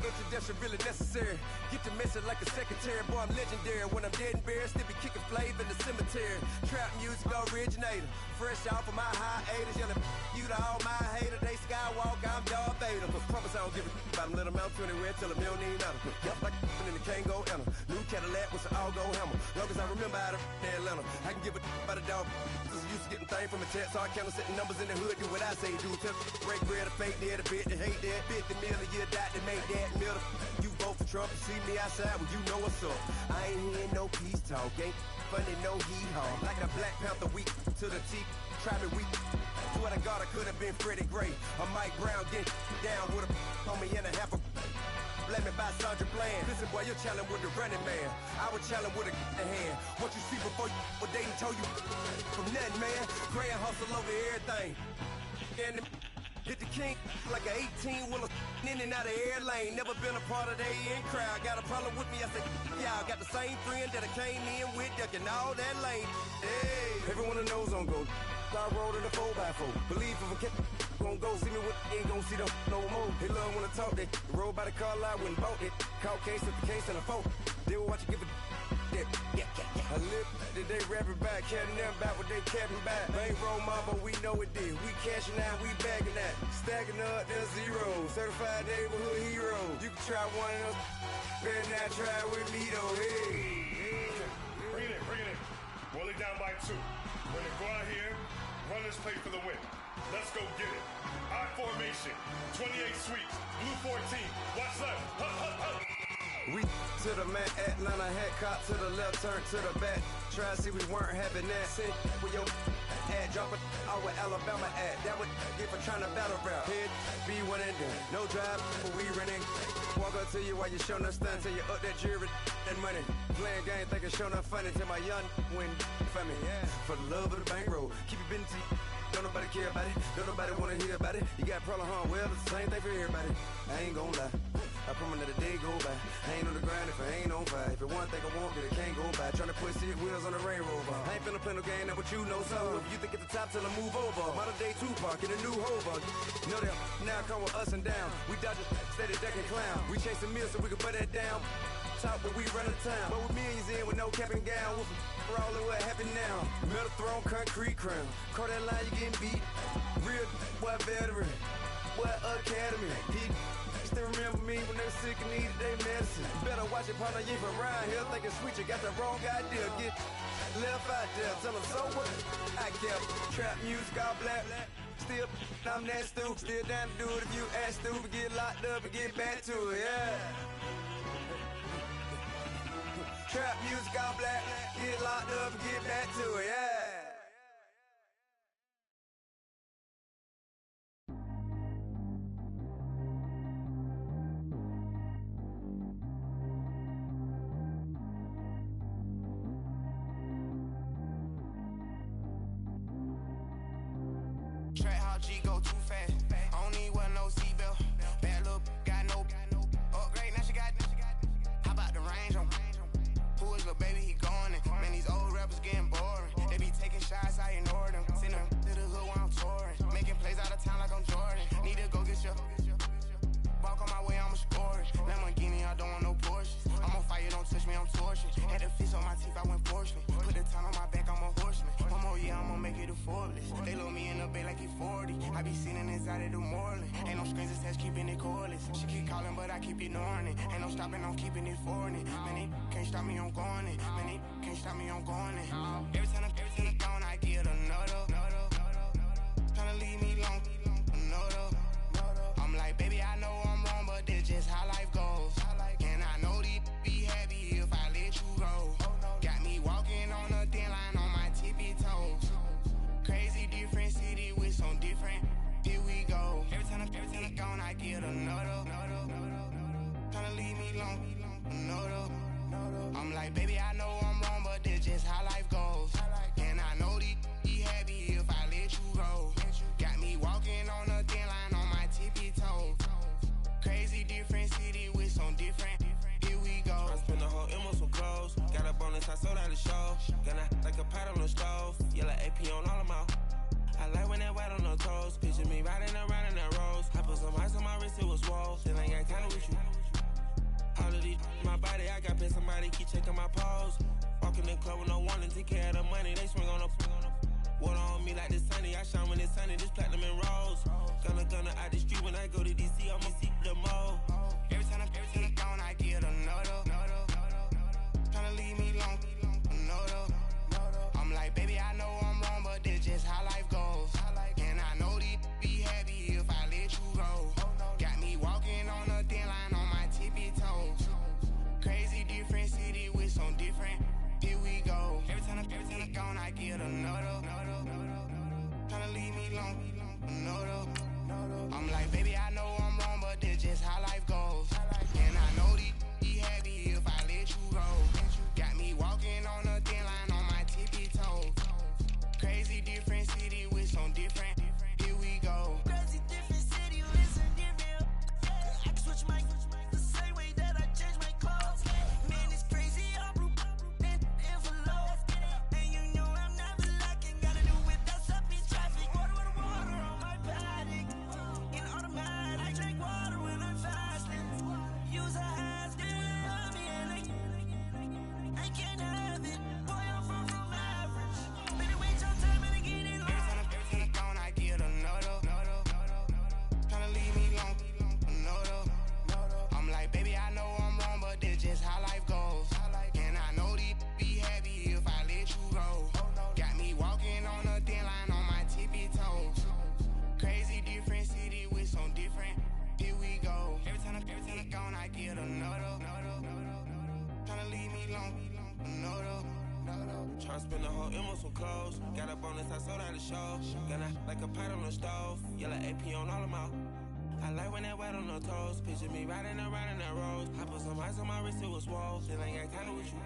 introduction really necessary. Get the message like a secretary. Boy, I'm legendary. When I'm dead and buried, still be kicking flavor in the cemetery. Trap music originator. Fresh off of my hiatus. Yelling you to all my haters. They skywalk, I'm Darth Vader. Promise I don't give a about them. Let them out to anywhere. Tell them you don't need nothing. Yup, like and the can't go enter. New Cadillac with an all-go hammer. Long as I remember how to Atlanta. I can give a about a dog. Cause I'm used to getting things from a text. Hard counter, setting numbers in the hood. Do what I say, do. Tell break bread, a fake dead, a bit, they hate that. 50 million a year, die to make that middle. You vote for Trump, you see me outside, well, you know what's up. I ain't hearing no peace talk, ain't funny, no hee-haw. Like the Black Panther week to the teeth, try me weak. Swear to God, I could have been Freddie Gray. Or Mike Brown getting down with a on me and a half a blame me by Sandra Bland. Listen, boy, you're challenging with the running man. I was challenging with a hand. What you see before you, what they told you from nothing, man. Gray and hustle over everything. And hit the king like an 18-wheeler in and out of air lane. Never been a part of the in crowd. Got a problem with me, I said, y'all got the same friend that I came in with, ducking all that lane. Hey, everyone knows on go. I rolled in a 4x4. Believe if a kid gon' go see me with ain't gon' see them no more. They love when I talk, they roll by the car lot when bought it. Caught case at the case and a phone. They will watch you give a that. I live that they rapping back, caring them back what they capping back. Ain't roll my, but we know it did. We cashing out, we bagging that. Stacking up, there's zero. Certified neighborhood hero. You can try one of those, better not try with me though. Hey. Bring it in. Roll it down by 2. We're gonna go out here, run this play for the win. Let's go get it. I formation, 28 sweeps, blue 14. Watch left. Hup. We to the man, Atlanta hat cop to the left, turn to the back. Try to see we weren't having that. Send with your ad, drop it out with Alabama ad. That would get for trying to battle rap. Head, be one and done. No drive, but we running. Walk up to you while you showing us stun till you up that jury and money. Playing game, thinking showing up funny till my young win for me. Yeah. For the love of the bankroll, keep it busy. Don't nobody care about it. Don't nobody wanna hear about it. You got problem, huh? Well, it's the same thing for everybody. I ain't gon' lie. I promise that a day go by. I ain't on the grind if I ain't on fire. If it one thing I want, then it can't go by. Tryna put 6 wheels on the Range Rover. I ain't finna play no game, that what you know. So if you think at the top till I move over. Modern day Tupac in a new Hova. Know that now come with us and down. We dodge it, steady ducking clown. We chasing meals so we can put that down. Talk but we run the town. But with millions in with no cap and gown. We're all in what happened now. Metal throne, concrete crown. Call that line, you getting beat. Real boy veteran. Boy academy. He still remember me when they were sick and needed their medicine. Better watch it, partner, you ain't around here thinking sweet, you got the wrong idea. Get left out there, tell them so what? I kept trap music all black. Still, I'm that stupid. Still down to do it if you ask stupid. Get locked up and get back to it, yeah. Trap music all black. Get locked up and get back to it, yeah. Track how G go too fast. I don't need wear no seatbelt. Bad look, got no upgrade. Now she got. How about the range on? Who is the baby? He going in. Man, these old rappers getting boring. They be taking shots, I ignore them. Send them to the hood while I'm touring. Making plays out of town like I'm Jordan. Need to go get your. Walk on my way, I'ma score it. Lamborghini, I don't want no Porsches. I'm on fire, don't touch me, I'm torching. Had the fish on my teeth, I went porcelain. Put the town on my back, I'm a horseman. One more year, I'ma make it a Forbes. They load me in the bay like he 40. I be sitting inside of the Moreland. Ain't no screens attached, keeping it cordless. She keep calling, but I keep ignoring it. Ain't no stopping, I'm keeping it foreign it. Man, they can't stop me, I'm going it. Man, they can't stop me, I'm going it. Every time I'm gone, I get another. Tryna leave me long, another. I'm like, baby, I know I'm wrong, but this just how life goes. And I know these be happy if I let you go. Got me walking on a thin line on my tippy toes. Crazy different city with some different. Here we go. Every time I'm gone, I get another. Tryna leave me long, another. I'm like, baby, I know I'm wrong, but this just how life goes. And I know these be happy if I let you go. Got me walking on a thin line on my tippy toes. Crazy different city with some different. Here we go. I spent the whole M on some clothes. Got a bonus, I sold out the show. Gonna like a pot on the stove. Yellow AP on all of my. I like when that white on the toes. Picture me riding around in that rose. I put some ice on my wrist, it was swole. Then I got kinda with you. I got paid, somebody keep checking my pose. Walking in the club with no warning, take care of the money, they swing on the water on me like the sunny, I shine when it's sunny, this platinum and rose. Gonna out the street when I go to DC, I'ma see the mall. Every time I'm gone, I get another. Tryna leave me alone, another. I'm like, baby, I know I'm wrong, but this just how life goes. And I know these be happy if I let you go. Got me walking on a thin line on my tippy toes. Crazy different city with some different. Here we go. Every time I'm gone, I get another. Tryna leave me alone, another. I'm like, baby, I know I'm wrong, but this just how life goes. And I know these be happy if I let you go. Got me walking on a thin line on my tippy toes. Crazy different city with some different. Here we go. Crazy different city with some different. I can switch my the same way that I change my clothes. Man, it's crazy. I'm broke and envelope. And you know I'm never lacking. Gotta do without stopping traffic. Water on my paddock. In automatic. I drink water when I'm fasting. Use a hat, love me and I can't have it. Boy, I'm from average. Better wait your time and get it Every time I'm gone, I get another. Tryna leave me alone, another. I'm like, baby, I know I'm wrong, but this just how life goes. And I know these be happy if I let you go. Got me walking on a thin line on my tippy toes. Crazy different city with some different. Here we go. Every time I'm gone, I get another. Tryna leave me alone, another. Tryna spend the whole M on some clothes. Got a bonus, I sold out the show. Gonna like a pot on the stove. Yellow AP on all of my. I like when that wet on the toes. Picture me riding around in that rose. I put some ice on my wrist, it was swole. Still ain't got time with you.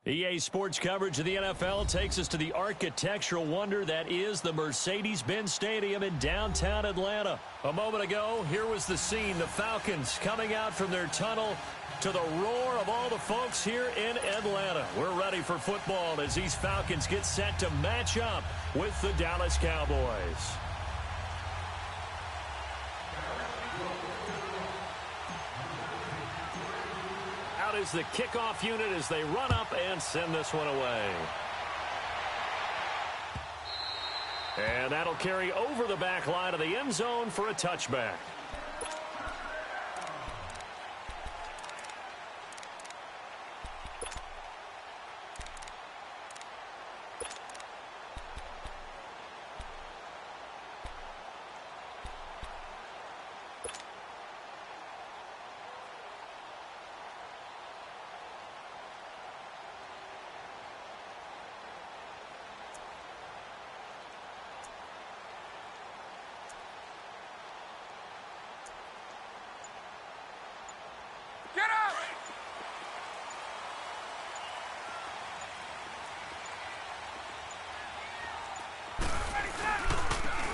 EA Sports coverage of the NFL takes us to the architectural wonder that is the Mercedes-Benz Stadium in downtown Atlanta. A moment ago, here was the scene. The Falcons coming out from their tunnel to the roar of all the folks here in Atlanta. We're ready for football as these Falcons get set to match up with the Dallas Cowboys. Is the kickoff unit as they run up and send this one away. And that'll carry over the back line of the end zone for a touchback.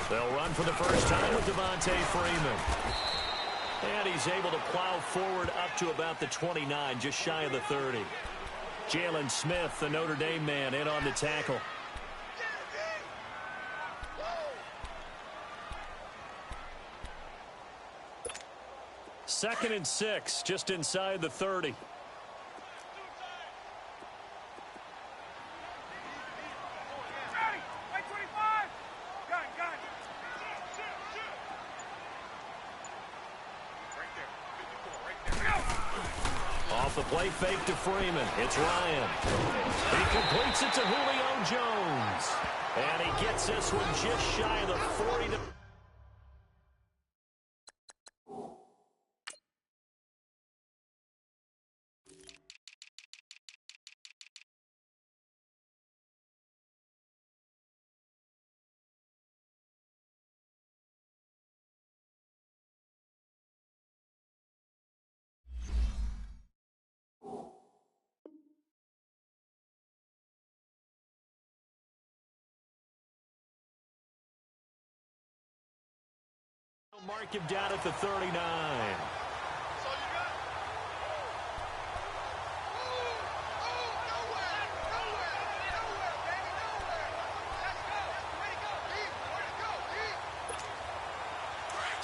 They'll run for the first time with Devontae Freeman. And he's able to plow forward up to about the 29, just shy of the 30. Jalen Smith, the Notre Dame man, in on the tackle. Second and 6, just inside the 30. Off the play fake to Freeman. It's Ryan. He completes it to Julio Jones. And he gets this one just shy of the 40. Mark him down at the 39.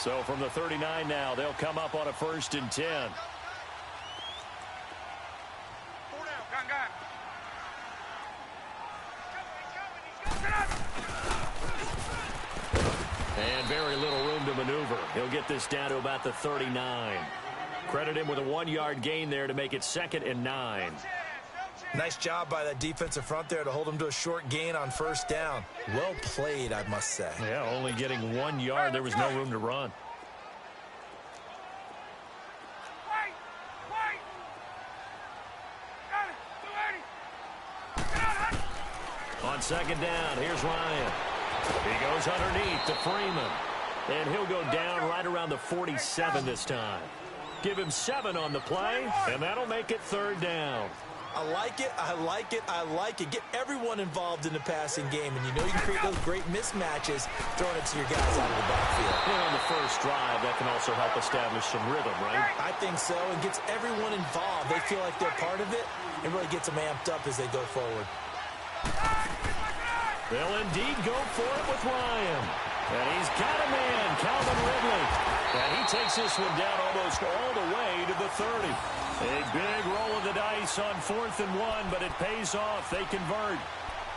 So from the 39 now, they'll come up on a 1st and 10. And very little room to maneuver. He'll get this down to about the 39. Credit him with a 1-yard gain there to make it 2nd and 9. Nice job by that defensive front there to hold him to a short gain on 1st down. Well played, I must say. Yeah, only getting 1 yard. There was no room to run. On 2nd down, here's Ryan. He goes underneath to Freeman. And he'll go down right around the 47 this time. Give him 7 on the play, and that'll make it 3rd down. I like it, I like it, I like it. Get everyone involved in the passing game, and you know you can create those great mismatches throwing it to your guys out of the backfield. And on the first drive, that can also help establish some rhythm, right? I think so, and gets everyone involved. They feel like they're part of it, and really gets them amped up as they go forward. They'll indeed go for it with Ryan. And he's got a man, Calvin Ridley. And he takes this one down almost all the way to the 30. A big roll of the dice on 4th and 1, but it pays off. They convert.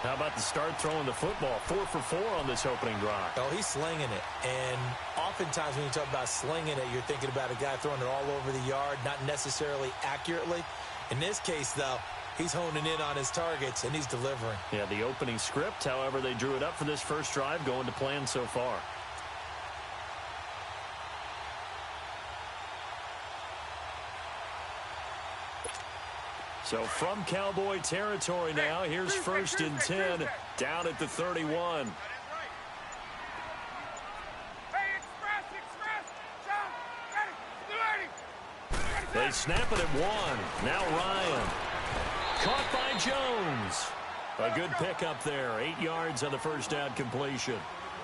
How about the start throwing the football? 4 for 4 on this opening drive. Oh, he's slinging it. And oftentimes when you talk about slinging it, you're thinking about a guy throwing it all over the yard, not necessarily accurately. In this case, though, he's honing in on his targets, and he's delivering. Yeah, the opening script, however they drew it up for this first drive, going to plan so far. So from Cowboy territory now, here's 1st and 10 down at the 31. They snap it at 1. Now Ryan. Caught by Jones. A good pickup there. 8 yards on the first down completion.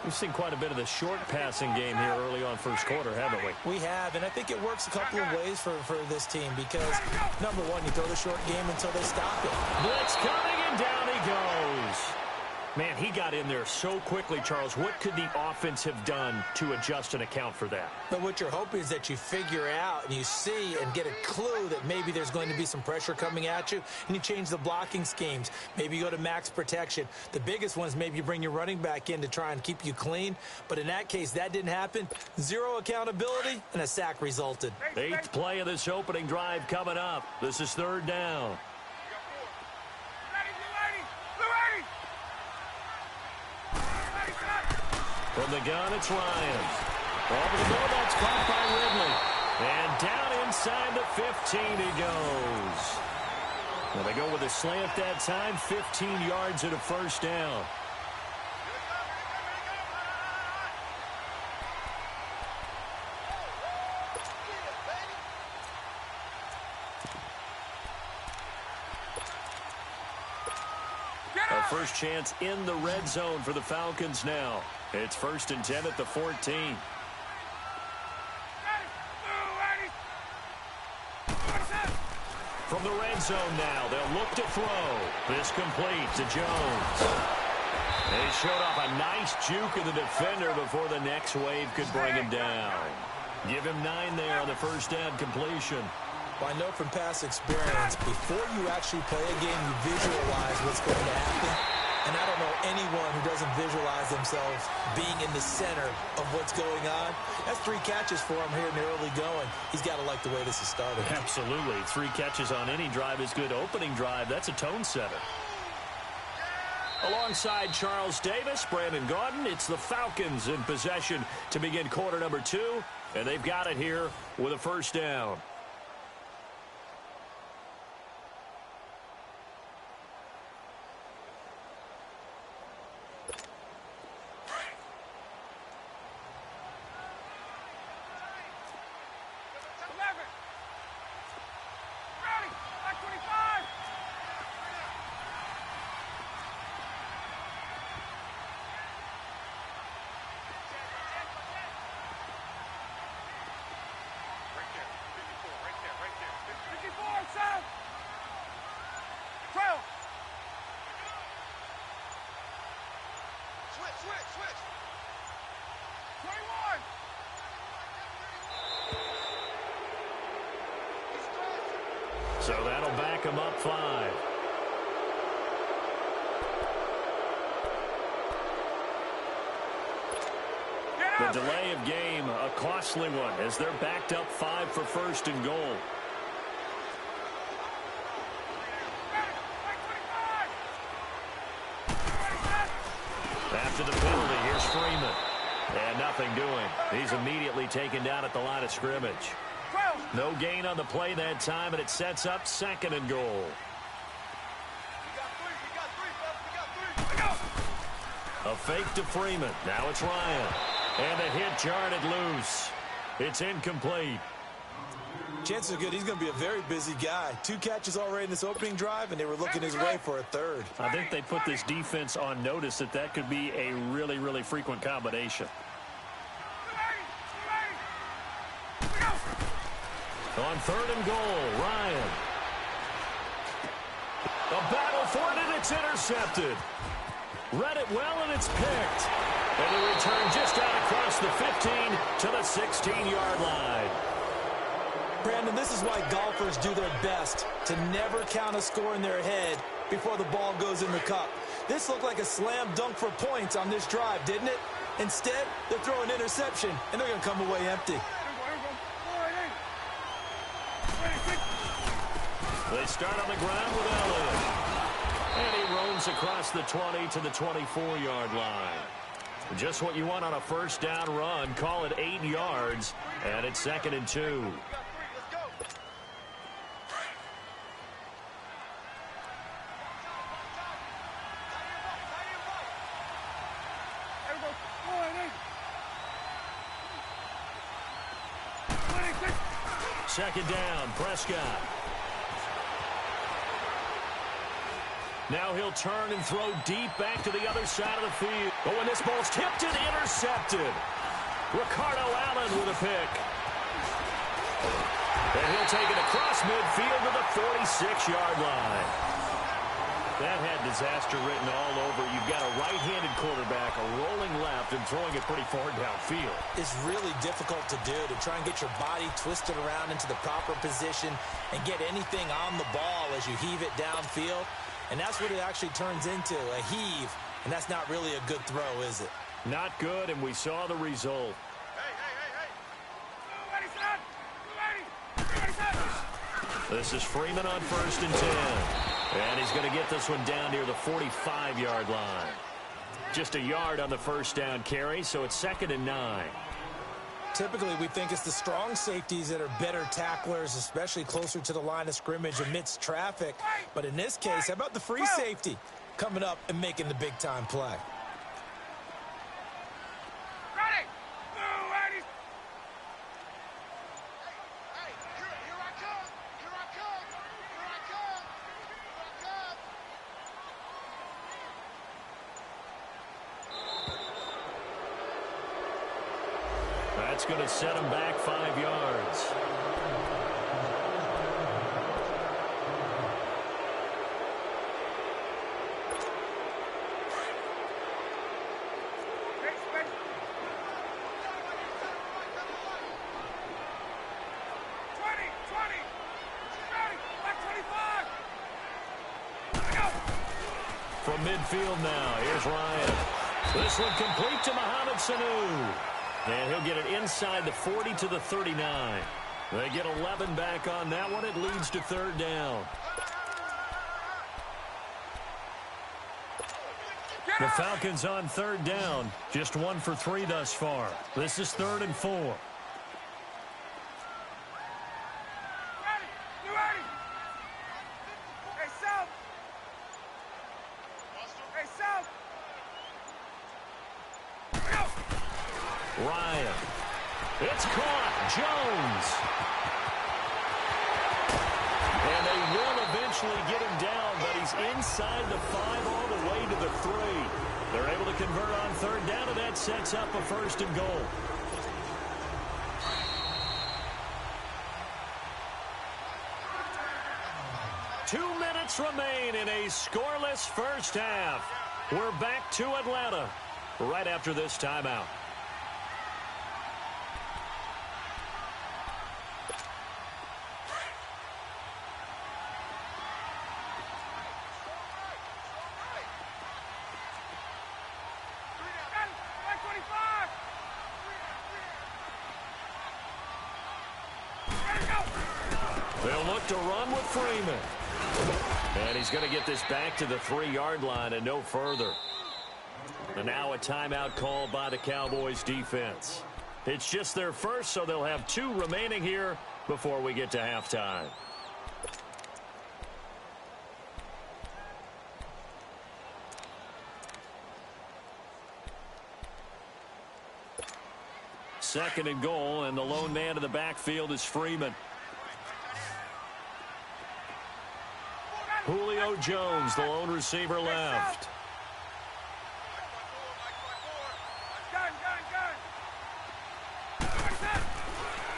We've seen quite a bit of the short passing game here early on first quarter, haven't we? We have, and I think it works a couple of ways for this team because, number one, you throw the short game until they stop it. Blitz coming, and down he goes. Man, he got in there so quickly, Charles. What could the offense have done to adjust and account for that? But what you're hoping is that you figure out and you see and get a clue that maybe there's going to be some pressure coming at you, and you change the blocking schemes. Maybe you go to max protection. The biggest one is maybe you bring your running back in to try and keep you clean. But in that case, that didn't happen. 0 accountability, and a sack resulted. 8th play of this opening drive coming up. This is 3rd down. From the gun, it's Ryan. Over the middle, that's caught by Ridley. And down inside the 15 he goes. Well, they go with a slant that time, 15 yards at a first down. Our first chance in the red zone for the Falcons now. It's 1st and 10 at the 14. From the red zone now, they'll look to throw. This complete to Jones. They showed off a nice juke of the defender before the next wave could bring him down. Give him 9 there on the first down completion. Well, I know from past experience, before you actually play a game, you visualize what's going to happen. And I don't know anyone who doesn't visualize themselves being in the center of what's going on. That's 3 catches for him here in the early going. He's got to like the way this is started. Absolutely. 3 catches on any drive is good. Opening drive, that's a tone setter. Alongside Charles Davis, Brandon Gaudin, it's the Falcons in possession to begin quarter number 2. And they've got it here with a first down. So that'll back him up 5. The delay of game, a costly one, as they're backed up 5 for first and goal. After the penalty, here's Freeman. And nothing doing. He's immediately taken down at the line of scrimmage. No gain on the play that time, and it sets up 2nd and goal. A fake to Freeman. Now it's Ryan. And a hit jarred loose. It's incomplete. Chances are good he's going to be a very busy guy. 2 catches already in this opening drive, and they were looking his way for a 3rd. I think they put this defense on notice that could be a really, really frequent combination. On 3rd and goal, Ryan. A battle for it, and it's intercepted. Read it well, and it's picked. And the return just out across the 15 to the 16-yard line. Brandon, this is why golfers do their best to never count a score in their head before the ball goes in the cup. This looked like a slam dunk for points on this drive, didn't it? Instead, they're throwing interception, and they're going to come away empty. They start on the ground with Elliott. And he roams across the 20 to the 24-yard line. Just what you want on a first down run. Call it 8 yards, and it's 2nd and 2. Second down, Prescott. Now he'll turn and throw deep back to the other side of the field. But when this ball's tipped and intercepted, Ricardo Allen with a pick. And he'll take it across midfield to the 46-yard line. That had disaster written all over. You've got a right-handed quarterback, a rolling left, and throwing it pretty far downfield. It's really difficult to do, to try and get your body twisted around into the proper position and get anything on the ball as you heave it downfield. And that's what it actually turns into, a heave. And that's not really a good throw, is it? Not good, and we saw the result. This is Freeman on 1st and 10. And he's going to get this one down near the 45-yard line. Just a yard on the first down carry, so it's 2nd and 9. Typically, we think it's the strong safeties that are better tacklers, especially closer to the line of scrimmage amidst traffic. But in this case, how about the free safety coming up and making the big-time play? That's going to set him back 5 yards. From midfield now, here's Ryan. This one complete to Mohamed Sanu. And he'll get it inside the 40 to the 39. They get 11 back on that one. It leads to 3rd down. The Falcons on 3rd down. Just 1 for 3 thus far. This is 3rd and 4. Ryan. It's caught. Jones. And they will eventually get him down, but he's inside the 5 all the way to the 3. They're able to convert on 3rd down, and that sets up a 1st and goal. Two minutes remain in a scoreless first half. We're back to Atlanta right after this timeout. to run with Freeman. And he's going to get this back to the 3-yard line and no further. And now a timeout called by the Cowboys defense. It's just their first, so they'll have 2 remaining here before we get to halftime. Second and goal, and the lone man in the backfield is Freeman. Julio Jones, the lone receiver left.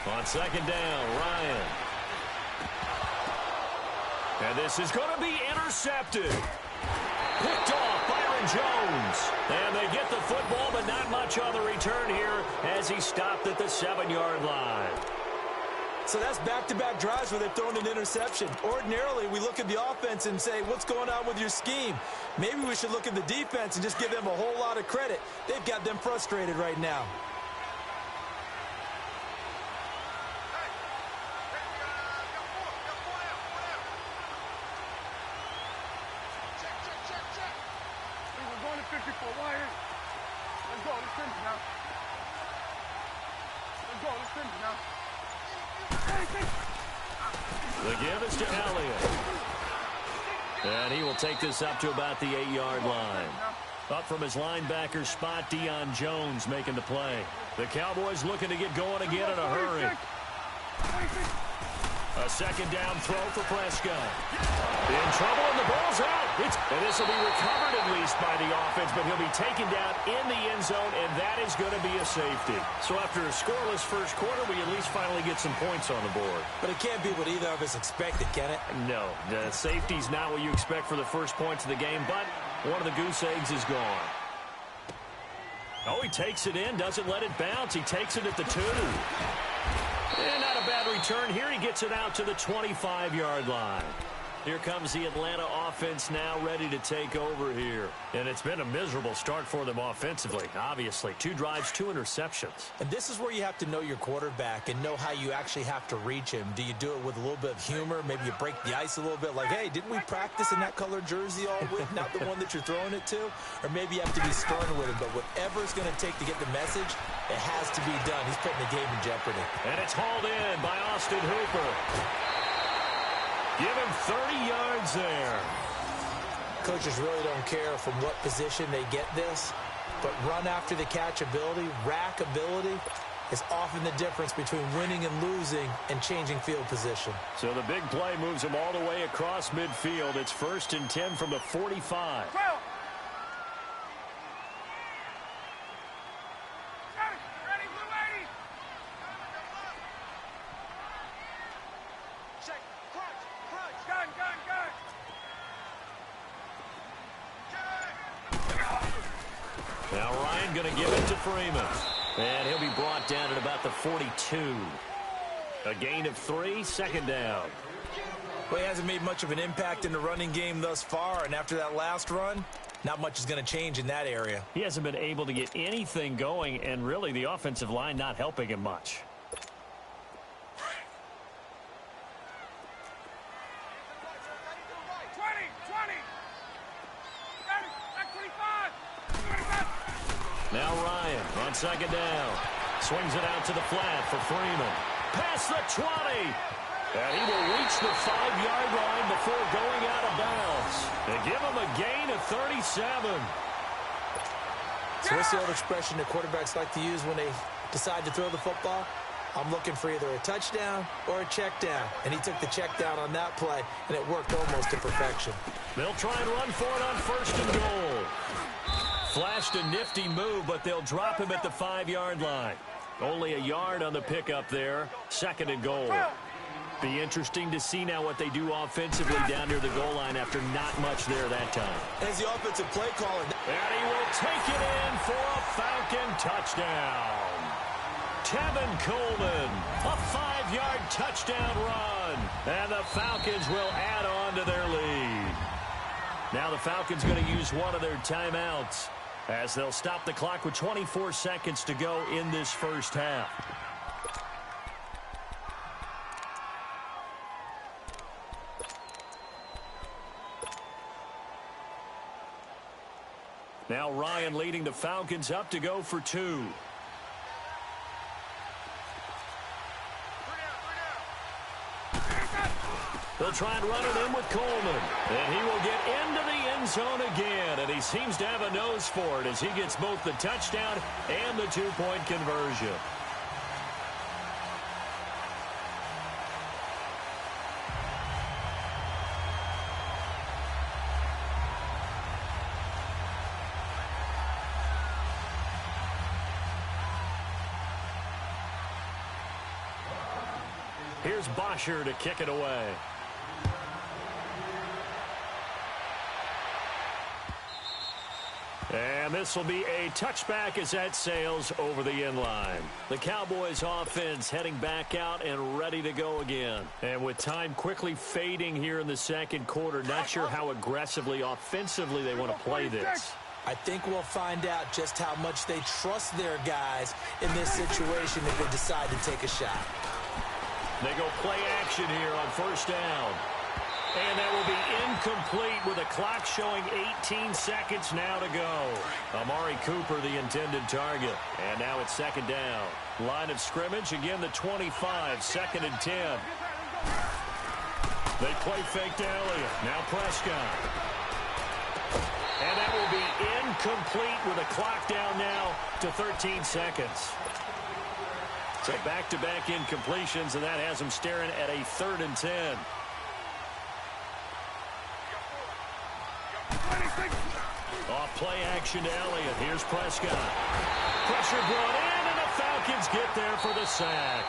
On second down, Ryan. And this is going to be intercepted. Picked off Byron Jones. And they get the football, but not much on the return here as he stopped at the 7-yard line. So that's back-to-back drives where they've thrown an interception. Ordinarily, we look at the offense and say, what's going on with your scheme? Maybe we should look at the defense and just give them a whole lot of credit. They've got them frustrated right now. The give is to Elliott. And he will take this up to about the 8-yard line. Up from his linebacker spot, Deion Jones making the play. The Cowboys looking to get going again in a hurry. A second down throw for Prescott. In trouble, and the ball's out. And this will be recovered at least by the offense, but he'll be taken down in the end zone, and that is going to be a safety. So after a scoreless first quarter, we at least finally get some points on the board. But it can't be what either of us expected, can it? No, the safety's not what you expect for the first points of the game, but one of the goose eggs is gone. Oh, he takes it in, doesn't let it bounce. He takes it at the 2. And not a bad return here. He gets it out to the 25-yard line. Here comes the Atlanta offense now ready to take over here. And it's been a miserable start for them offensively, obviously. 2 drives, 2 interceptions. And this is where you have to know your quarterback and know how you actually have to reach him. Do you do it with a little bit of humor? Maybe you break the ice a little bit like, hey, didn't we practice in that colored jersey all week, not the one that you're throwing it to? Or maybe you have to be stern with him. But whatever it's going to take to get the message, it has to be done. He's putting the game in jeopardy. And it's hauled in by Austin Hooper. Give him 30 yards there. Coaches really don't care from what position they get this, but run after the catch ability, rack ability, is often the difference between winning and losing and changing field position. So the big play moves him all the way across midfield. It's 1st and 10 from the 45. Now Ryan going to give it to Freeman. And he'll be brought down at about the 42. A gain of 3, second down. Well, he hasn't made much of an impact in the running game thus far, and after that last run, not much is going to change in that area. He hasn't been able to get anything going, and really the offensive line not helping him much. Now Ryan on second down. Swings it out to the flat for Freeman. Past the 20. And he will reach the 5-yard line before going out of bounds. They give him a gain of 37. So what's the old expression that quarterbacks like to use when they decide to throw the football? I'm looking for either a touchdown or a check down. And he took the check down on that play, and it worked almost to perfection. They'll try and run for it on 1st and goal. Flashed a nifty move, but they'll drop him at the 5-yard line. Only a yard on the pickup there. 2nd and goal. Be interesting to see now what they do offensively down near the goal line after not much there that time. As the offensive play caller. And he will take it in for a Falcon touchdown. Tevin Coleman, a 5-yard touchdown run. And the Falcons will add on to their lead. Now the Falcons going to use one of their timeouts as they'll stop the clock with 24 seconds to go in this first half. Now Ryan leading the Falcons up to go for 2. They'll try and run it in with Coleman. And he will get into the end zone again. And he seems to have a nose for it as he gets both the touchdown and the 2-point conversion. Here's Bosher to kick it away. And this will be a touchback as that sails over the end line. The Cowboys offense heading back out and ready to go again. And with time quickly fading here in the second quarter, not sure how aggressively, offensively they want to play this. I think we'll find out just how much they trust their guys in this situation if they decide to take a shot. They go play action here on first down. And that will be incomplete with a clock showing 18 seconds now to go. Amari Cooper, the intended target. And now it's second down. Line of scrimmage, again the 25, 2nd and 10. They play fake to Elliott. Now Prescott. And that will be incomplete with a clock down now to 13 seconds. So back-to-back incompletions, and that has them staring at a 3rd and 10. Off play action to Elliott. Here's Prescott. Pressure brought in, and the Falcons get there for the sack.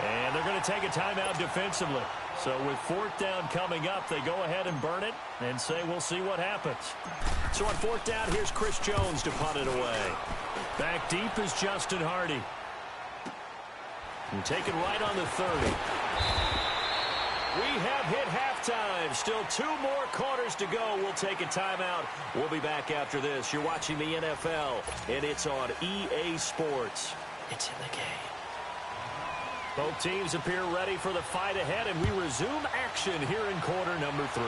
And they're going to take a timeout defensively. So with 4th down coming up, they go ahead and burn it and say we'll see what happens. So on 4th down, here's Chris Jones to punt it away. Back deep is Justin Hardy. And taken right on the 30. We have hit halftime. Still 2 more quarters to go. We'll take a timeout. We'll be back after this. You're watching the NFL, and it's on EA Sports. It's in the game. Both teams appear ready for the fight ahead, and we resume action here in quarter number 3.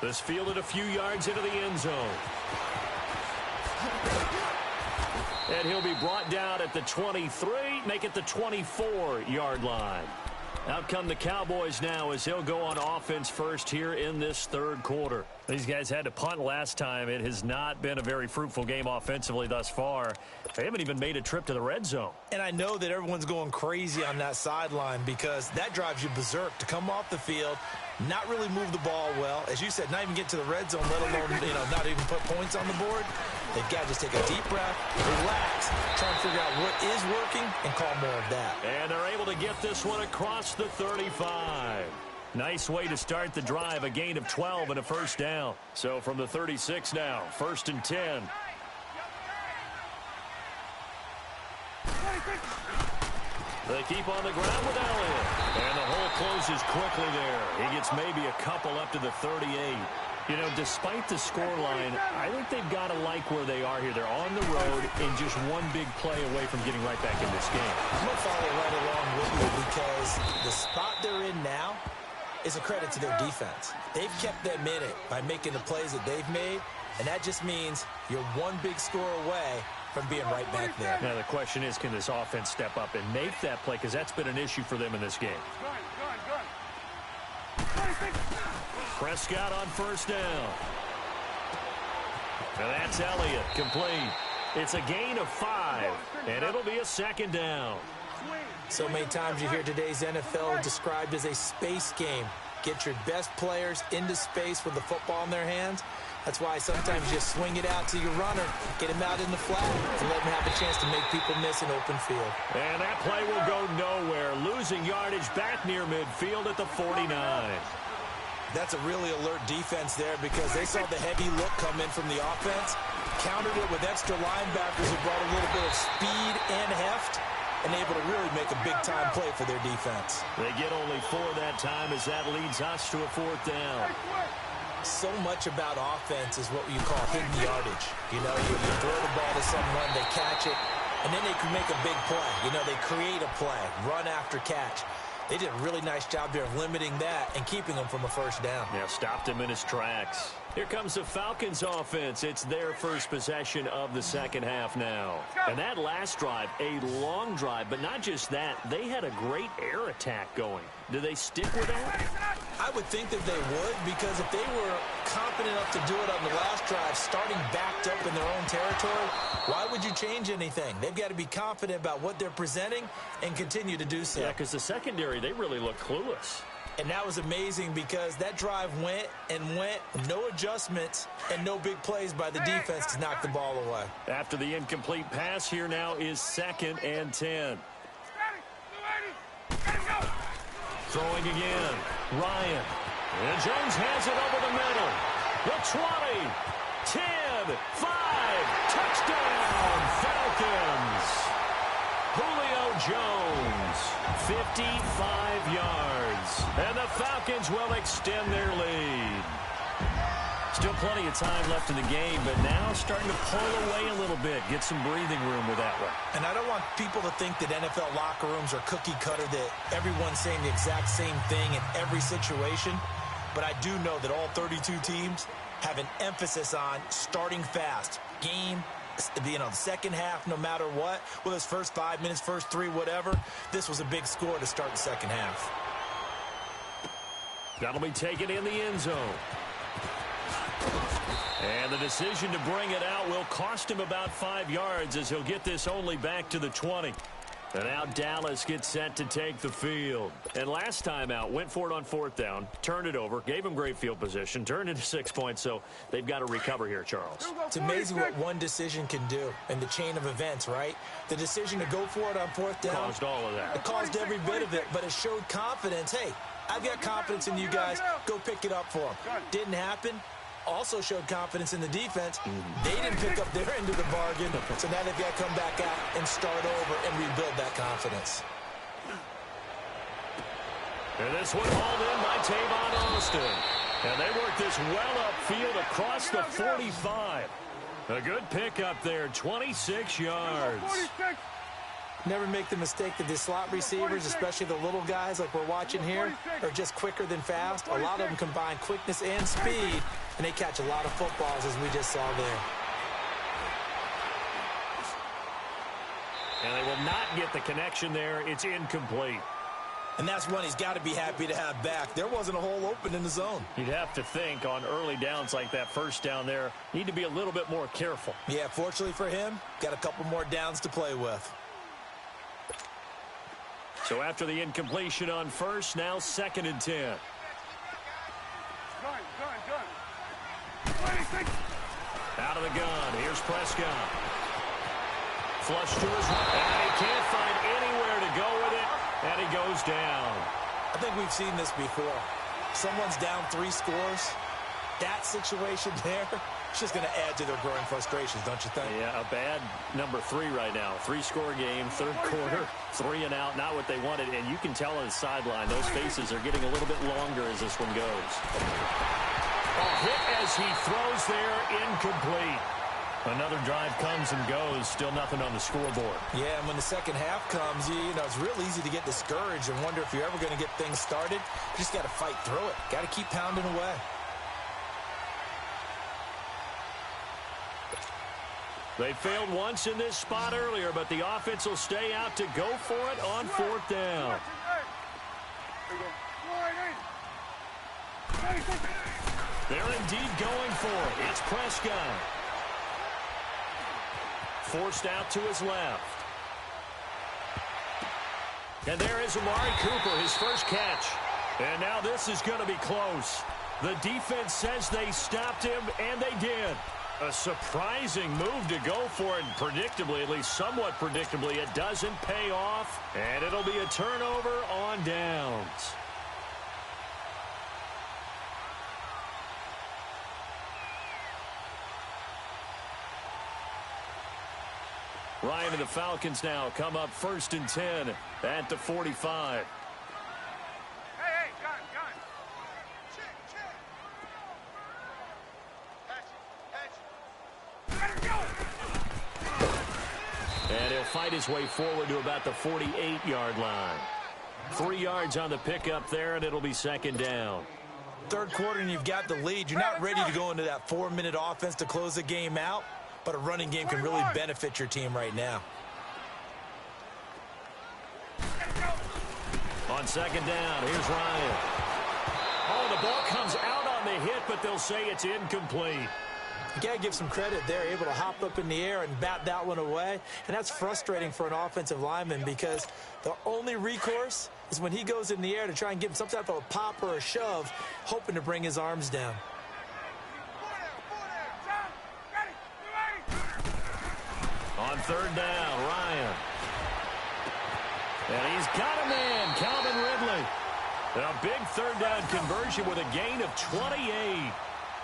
This fielded a few yards into the end zone. And he'll be brought down at the 23, make it the 24-yard line. Out come the Cowboys now as they'll go on offense first here in this 3rd quarter. These guys had to punt last time. It has not been a very fruitful game offensively thus far. They haven't even made a trip to the red zone. And I know that everyone's going crazy on that sideline because that drives you berserk to come off the field, not really move the ball well. As you said, not even get to the red zone, let alone, not even put points on the board. They've got to just take a deep breath, relax, try and figure out what is working, and call more of that. And they're able to get this one across the 35. Nice way to start the drive, a gain of 12 and a first down. So from the 36 now, 1st and 10. They keep on the ground with Elliott. And the hole closes quickly there. He gets maybe a couple up to the 38. You know, despite the scoreline, I think they've got to like where they are here. They're on the road and just one big play away from getting right back in this game. I'm going to follow right along with you because the spot they're in now is a credit to their defense. They've kept them in it by making the plays that they've made, and that just means you're one big score away from being right back there. Now the question is, can this offense step up and make that play? Because that's been an issue for them in this game. Prescott on first down. And that's Elliott, complete. It's a gain of 5, and it'll be a 2nd down. So many times you hear today's NFL described as a space game. Get your best players into space with the football in their hands. That's why sometimes you swing it out to your runner, get him out in the flat, and let him have a chance to make people miss an open field. And that play will go nowhere. Losing yardage back near midfield at the 49. That's a really alert defense there because they saw the heavy look come in from the offense, countered it with extra linebackers who brought a little bit of speed and heft, and able to really make a big-time play for their defense. They get only 4 that time as that leads us to a 4th down. So much about offense is what you call hidden yardage. You throw the ball to someone, they catch it, and then they can make a big play. They create a play, run after catch. They did a really nice job there of limiting that and keeping him from a first down. Yeah, stopped him in his tracks. Here comes the Falcons offense. It's their first possession of the second half now. And that last drive, a long drive, but not just that. They had a great air attack going. Do they stick with that? I would think that they would, because if they were confident enough to do it on the last drive, starting backed up in their own territory, why would you change anything? They've got to be confident about what they're presenting and continue to do so. Yeah, because the secondary, they really look clueless. And that was amazing because that drive went and went, no adjustments and no big plays by the defense to knock the ball away. After the incomplete pass, here now is 2nd and 10. Throwing again. Ryan. And Jones has it over the middle. The 20, 10, 5, touchdown, Falcons. Julio Jones, 55 yards. And the Falcons will extend their lead. Still plenty of time left in the game, but now starting to pull away a little bit, get some breathing room with that one. And I don't want people to think that NFL locker rooms are cookie cutter, that everyone's saying the exact same thing in every situation. But I do know that all 32 teams have an emphasis on starting fast. Game, the second half, no matter what, whether it's first 5 minutes, first 3, whatever, this was a big score to start the second half. That'll be taken in the end zone. And the decision to bring it out will cost him about 5 yards as he'll get this only back to the 20. And now Dallas gets set to take the field. And last time out, went for it on 4th down, turned it over, gave him great field position, turned into 6 points, so they've got to recover here, Charles. It's amazing what one decision can do in the chain of events, right? The decision to go for it on 4th down. Caused all of that. It caused every bit of it, but it showed confidence. Hey, I've got confidence in you guys. Go pick it up for them. Didn't happen. Also showed confidence in the defense. They didn't pick up their end of the bargain, so now they've got to come back out and start over and rebuild that confidence. And this one hauled in by Tavon Austin. And they work this well upfield across the 45. A good pickup there, 26 yards. Never make the mistake that the slot receivers, especially the little guys like we're watching here, are just quicker than fast. A lot of them combine quickness and speed, and they catch a lot of footballs, as we just saw there. And they will not get the connection there. It's incomplete. And that's one he's got to be happy to have back. There wasn't a hole open in the zone. You'd have to think on early downs like that first down there, need to be a little bit more careful. Yeah, fortunately for him, got a couple more downs to play with. So after the incompletion on first, now 2nd and 10. Out of the gun. Here's Prescott. Flush to his right. And he can't find anywhere to go with it. And he goes down. I think we've seen this before. Someone's down 3 scores. That situation there, it's just going to add to their growing frustrations, don't you think? Yeah, a bad number 3 right now. 3-score game, 3rd quarter, 3 and out, not what they wanted. And you can tell on the sideline, those faces are getting a little bit longer as this one goes. A hit as he throws there, incomplete. Another drive comes and goes, still nothing on the scoreboard. Yeah, and when the second half comes, you know, it's real easy to get discouraged and wonder if you're ever going to get things started. You just got to fight through it. Got to keep pounding away. They failed once in this spot earlier, but the offense will stay out to go for it on 4th down. They're indeed going for it. It's Prescott. Forced out to his left. And there is Amari Cooper, his first catch. And now this is going to be close. The defense says they stopped him, and they did. A surprising move to go for it, and predictably, at least somewhat predictably, it doesn't pay off, and it'll be a turnover on downs. Ryan and the Falcons now come up 1st and 10 at the 45. Hey, gun. And he'll fight his way forward to about the 48-yard line. 3 yards on the pickup there, and it'll be second down. Third quarter and you've got the lead. You're not ready to go into that 4-minute offense to close the game out, but a running game can really benefit your team right now. On second down, here's Ryan. Oh, the ball comes out on the hit, but they'll say it's incomplete. You got to give some credit there, able to hop up in the air and bat that one away. And that's frustrating for an offensive lineman because the only recourse is when he goes in the air to try and give him some type of a pop or a shove, hoping to bring his arms down. On third down, Ryan. And he's got a man, Calvin Ridley. A big third down conversion with a gain of 28.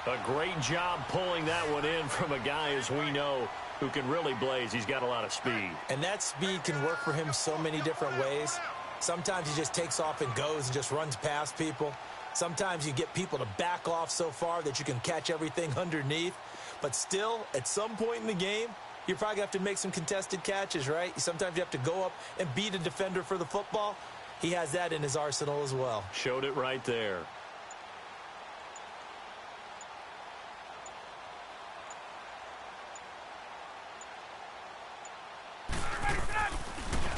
A great job pulling that one in from a guy, as we know, who can really blaze. He's got a lot of speed. And that speed can work for him so many different ways. Sometimes he just takes off and goes and just runs past people. Sometimes you get people to back off so far that you can catch everything underneath. But still, at some point in the game, you're probably going to have to make some contested catches, right? Sometimes you have to go up and beat a defender for the football. He has that in his arsenal as well. Showed it right there.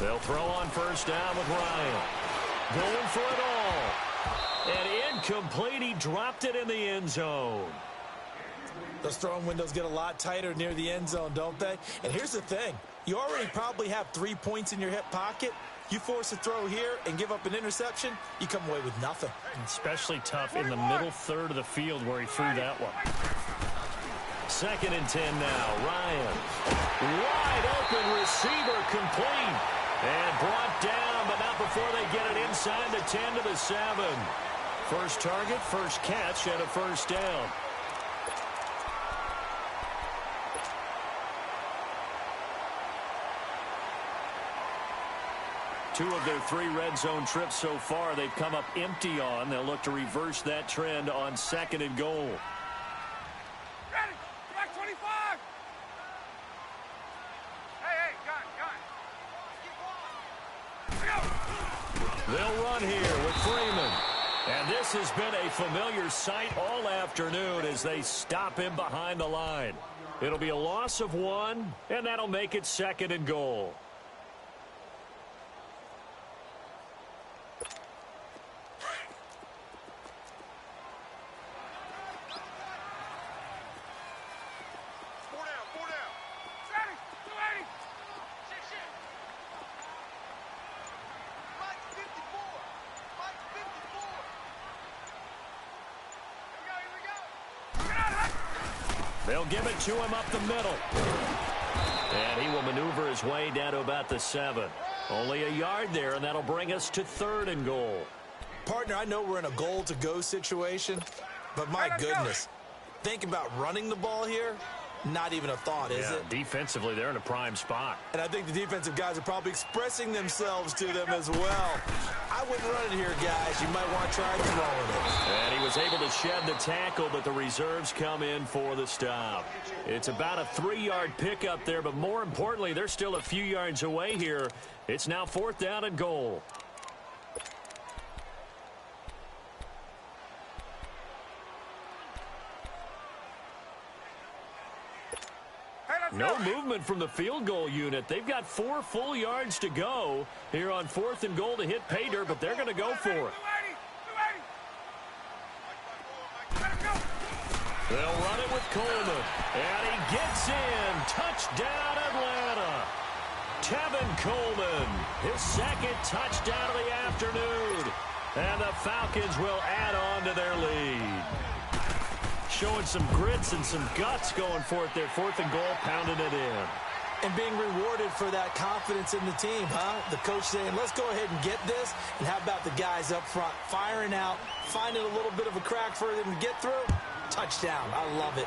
They'll throw on first down with Ryan. Going for it all. And incomplete. He dropped it in the end zone. Those throwing windows get a lot tighter near the end zone, don't they? And here's the thing. You already probably have 3 points in your hip pocket. You force a throw here and give up an interception, you come away with nothing. Especially tough in the middle third of the field where he threw that one. Second and 10 now. Ryan. Wide open receiver complete. And brought down, but not before they get it inside the 10 to the 7. First target, first catch, and a first down. Two of their 3 red zone trips so far, they've come up empty on. They'll look to reverse that trend on second and goal. Ready, back 25. Hey, gun. They'll run here with Freeman. And this has been a familiar sight all afternoon as they stop him behind the line. It'll be a loss of 1, and that'll make it second and goal. They'll give it to him up the middle. And he will maneuver his way down to about the 7. Only a yard there, and that'll bring us to third and goal. Partner, I know we're in a goal-to-go situation, but my goodness, think about running the ball here. Not even a thought, is it? Defensively, they're in a prime spot. And I think the defensive guys are probably expressing themselves to them as well. I wouldn't run it here, guys. You might want to try throwing it. And he was able to shed the tackle, but the reserves come in for the stop. It's about a 3-yard pickup there, but more importantly, they're still a few yards away here. It's now fourth down and goal. No movement from the field goal unit. They've got 4 full yards to go here on fourth and goal to hit pay dirt, but they're going to go for it. They'll run it with Coleman. And he gets in. Touchdown, Atlanta. Tevin Coleman, his second touchdown of the afternoon. And the Falcons will add on to their lead. Showing some grits and some guts going for it there. Fourth and goal, pounding it in. And being rewarded for that confidence in the team, huh? The coach saying, let's go ahead and get this. And how about the guys up front firing out, finding a little bit of a crack for them to get through? Touchdown. I love it.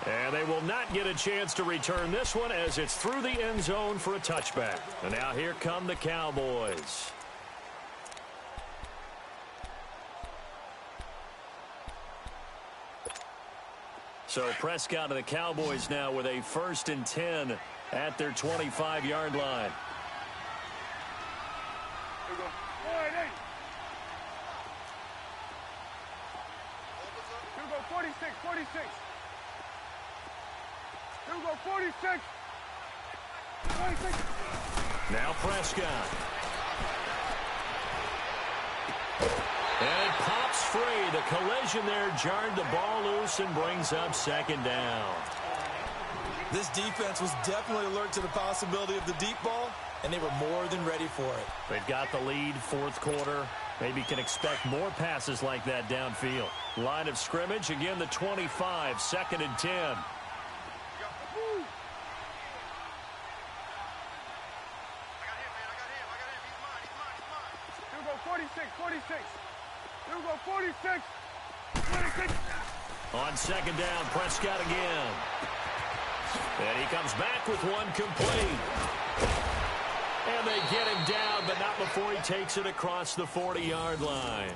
And they will not get a chance to return this one as it's through the end zone for a touchback. And now here come the Cowboys. So Prescott and the Cowboys now with a 1st and 10 at their 25-yard line. 46, 46. Here we go, 46. 46. Now Prescott. And it pops free. The collision there jarred the ball loose and brings up second down. This defense was definitely alert to the possibility of the deep ball, and they were more than ready for it. They've got the lead, fourth quarter. Maybe can expect more passes like that downfield. Line of scrimmage, again the 25, 2nd and 10. Here we go, 46, 46. Here we go, 46. 26. On second down, Prescott again. And he comes back with one complete. And they get him down, but not before he takes it across the 40-yard line.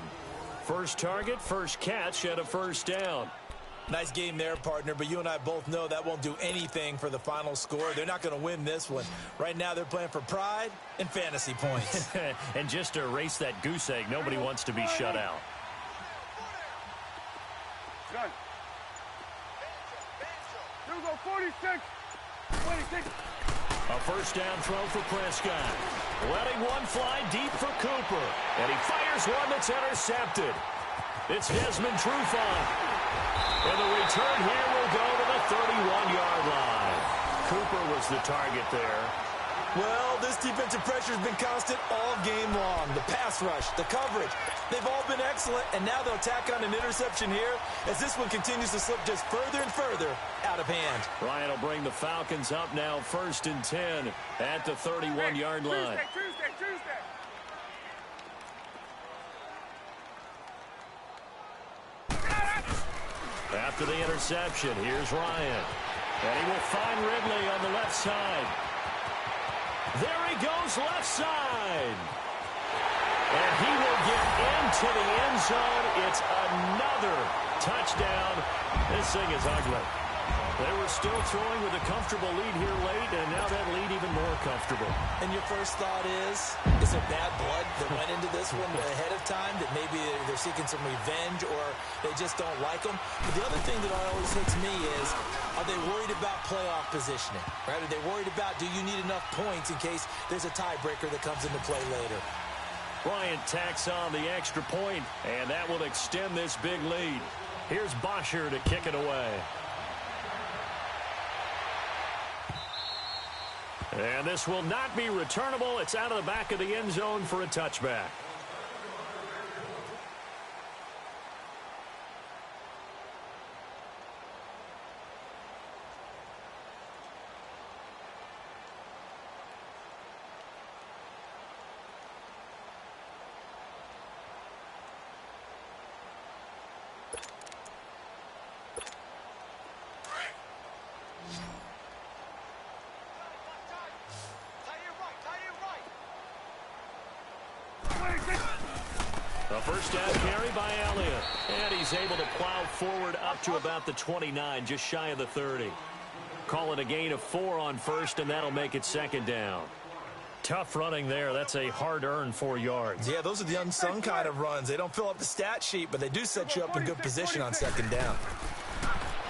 First target, first catch, and a first down. Nice game there, partner, but you and I both know that won't do anything for the final score. They're not going to win this one. Right now, they're playing for pride and fantasy points. And just to erase that goose egg, nobody wants to be shut out. Done. Here we go, 46. 26. A first down throw for Prescott. Letting one fly deep for Cooper. And he fires one that's intercepted. It's Desmond Trufant. And the return here will go to the 31-yard line. Cooper was the target there. Well, this defensive pressure has been constant all game long. The pass rush, the coverage, they've all been excellent, and now they'll tack on an interception here as this one continues to slip just further and further out of hand. Ryan will bring the Falcons up now, 1st and 10 at the 31-yard line. Tuesday. After the interception, here's Ryan. And he will find Ridley on the left side. There he goes, left side. And he will get into the end zone. It's another touchdown. This thing is ugly. They were still throwing with a comfortable lead here late, and now that lead even more comfortable. And your first thought is there bad blood that went into this one ahead of time, that maybe they're seeking some revenge or they just don't like them? But the other thing that always hits me is, are they worried about playoff positioning? Right? Are they worried about, do you need enough points in case there's a tiebreaker that comes into play later? Bryant tacks on the extra point, and that will extend this big lead. Here's Bosher to kick it away. And this will not be returnable. It's out of the back of the end zone for a touchback. A first down carry by Elliott. And he's able to plow forward up to about the 29, just shy of the 30. Call it a gain of 4 on first, and that'll make it second down. Tough running there. That's a hard-earned 4 yards. Yeah, those are the unsung kind of runs. They don't fill up the stat sheet, but they do set you up in good position on second down.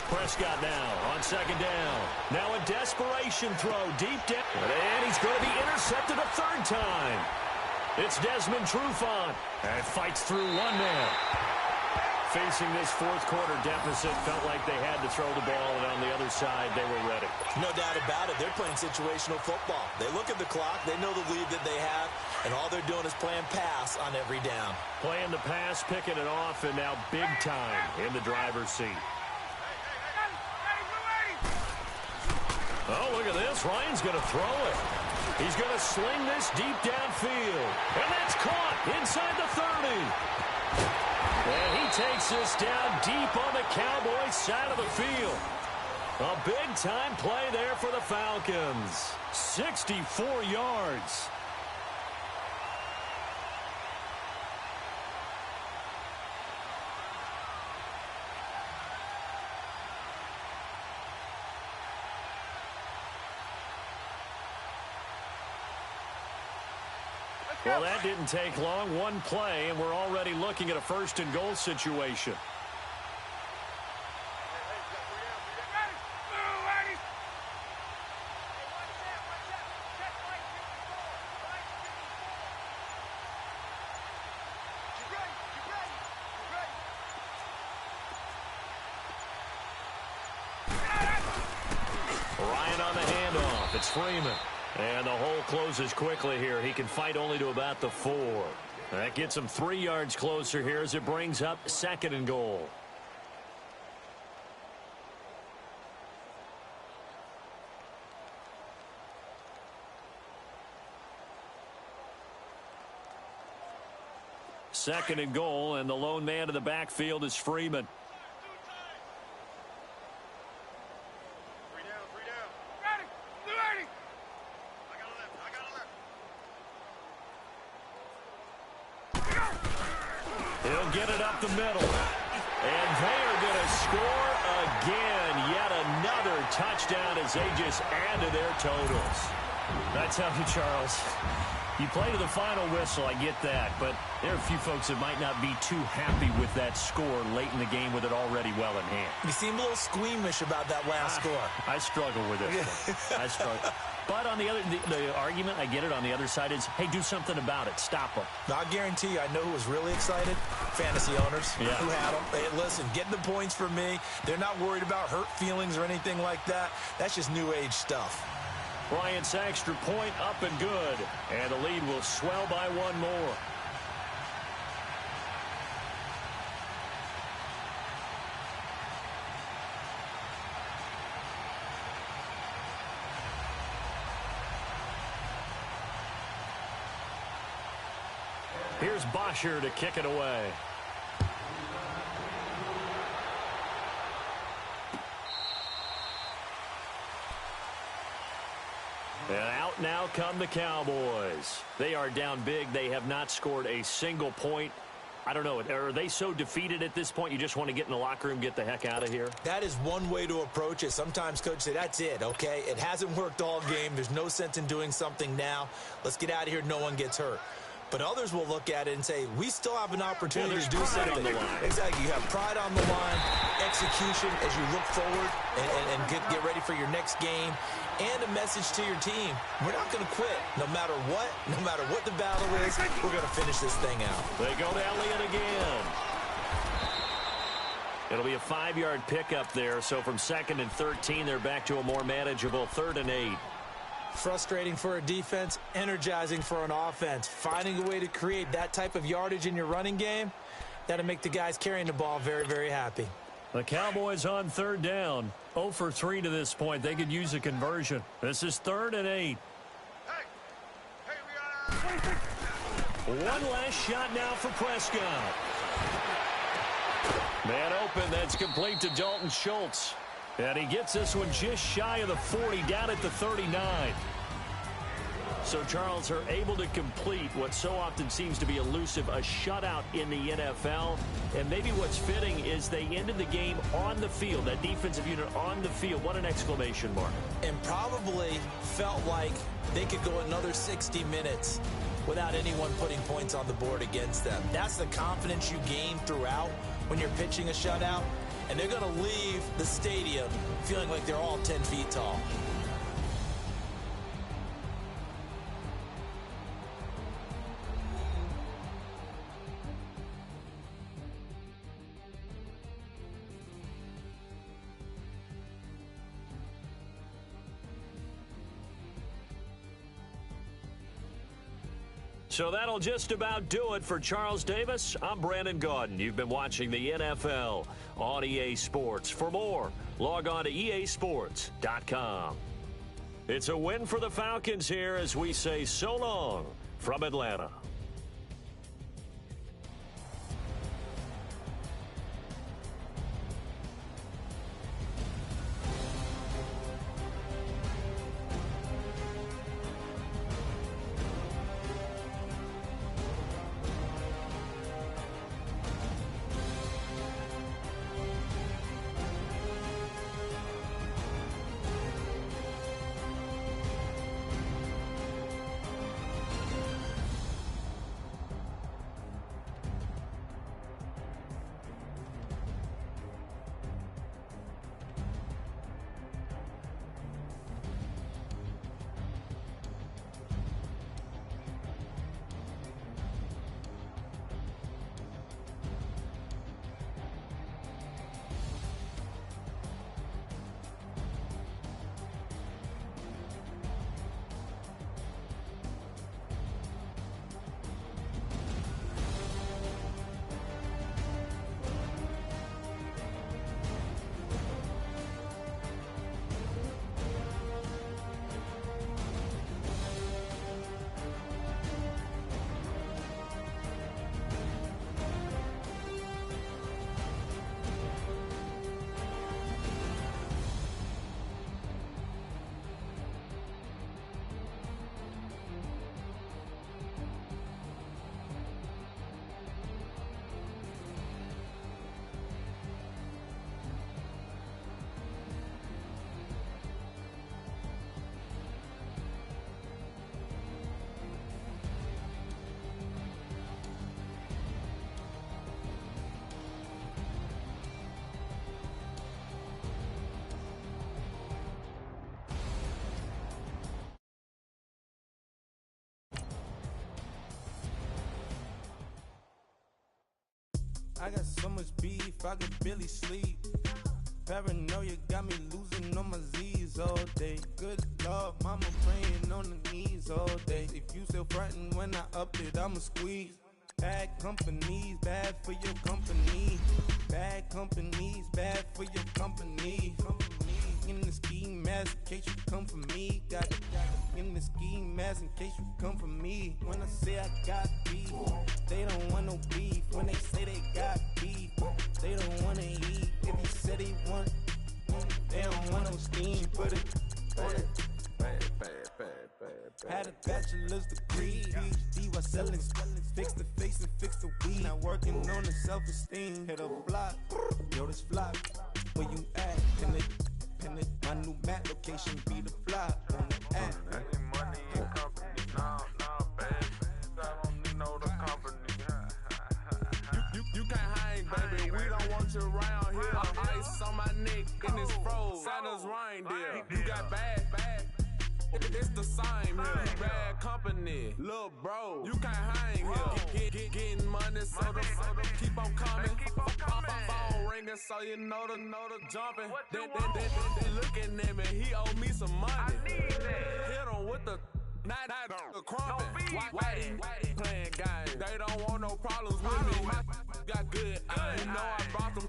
Prescott now on second down. Now a desperation throw deep down. And he's going to be intercepted a third time. It's Desmond Trufant. And fights through one man. Facing this fourth quarter deficit, felt like they had to throw the ball, and on the other side, they were ready. No doubt about it. They're playing situational football. They look at the clock. They know the lead that they have, and all they're doing is playing pass on every down. Playing the pass, picking it off, and now big time in the driver's seat. Oh, look at this. Ryan's going to throw it. He's going to sling this deep downfield. And that's caught inside the 30. And he takes this down deep on the Cowboys' side of the field. A big-time play there for the Falcons. 64 yards. Well, that didn't take long. One play, and we're already looking at a first and goal situation. Bryant on the handoff. It's Freeman. And the hole closes quickly here. He can fight only to about the 4. That gets him 3 yards closer here as it brings up 2nd and goal. Second and goal, and the lone man in the backfield is Freeman. He'll get it up the middle. And they are going to score again. Yet another touchdown as they just add to their totals. I tell you, Charles, you play to the final whistle, I get that. But there are a few folks that might not be too happy with that score late in the game with it already well in hand. You seem a little squeamish about that last score. I struggle with it. I struggle. But on the other, the argument, I get it, on the other side is, hey, do something about it. Stop them. I guarantee you, I know who was really excited. Fantasy owners who had them. Hey, listen, getting the points for me. They're not worried about hurt feelings or anything like that. That's just new age stuff. Bryant's extra point up and good. And the lead will swell by 1 more. Here's Bosher to kick it away. And out now come the Cowboys. They are down big. They have not scored a single point. I don't know. Are they so defeated at this point you just want to get in the locker room, get the heck out of here? That is one way to approach it. Sometimes coaches say, that's it, okay? It hasn't worked all game. There's no sense in doing something now. Let's get out of here. No one gets hurt. But others will look at it and say, we still have an opportunity to do something. Exactly. You have pride on the line, execution as you look forward and get ready for your next game, and a message to your team. We're not going to quit no matter what the battle is. We're going to finish this thing out. They go to Elliott again. It'll be a 5-yard pickup there. So from 2nd and 13, they're back to a more manageable 3rd and 8. Frustrating for a defense, energizing for an offense. Finding a way to create that type of yardage in your running game, that'll make the guys carrying the ball very, very happy. The Cowboys on 3rd down. 0 for 3 to this point. They could use a conversion. This is 3rd and 8. One last shot now for Prescott. Man open, that's complete to Dalton Schultz. And he gets this one just shy of the 40, down at the 39. So, Charles, are able to complete what so often seems to be elusive, a shutout in the NFL. And maybe what's fitting is they ended the game on the field, that defensive unit on the field. What an exclamation mark. And probably felt like they could go another 60 minutes without anyone putting points on the board against them. That's the confidence you gain throughout when you're pitching a shutout. And they're going to leave the stadium feeling like they're all 10 feet tall. So that'll just about do it for Charles Davis. I'm Brandon Gaudin. You've been watching the NFL on EA Sports. For more, log on to easports.com. It's a win for the Falcons here as we say so long from Atlanta. I got so much beef, I could barely sleep. Paranoia got me losing on my Z's all day. Good Lord, mama praying on the knees all day. If you still frontin' when I up it, I'ma squeeze. Bad companies, bad for your company. Bad companies, bad for your company. In the ski mask in case you come for me. Got it in the ski mask in case you come for me. When I say I got beef, they don't want no beef. When they say they got beef, they don't wanna eat. If you said they want, they don't want no steam. Put it on it. Had a bachelor's degree, PhD while selling, fix the face and fix the weed. Now working on the self-esteem. Hit a block, yo this flop. Where you at? Pin it, my new map location be the flop. On the app. Money and company, nah, baby. I don't need no the company. You can't hang, baby. We don't want you around here. Ice on my neck and it's froze. Santa's reindeer. You got bad. It's the same here. Bad company, little bro. You can't hang here. Getting money, so the keep on coming. Phone ringing, so you know the jumping. They looking at me. He owe me some money. Hit him with the not the crumping. Whitey playing games. They don't want no problems with me. Got good. You know I brought them.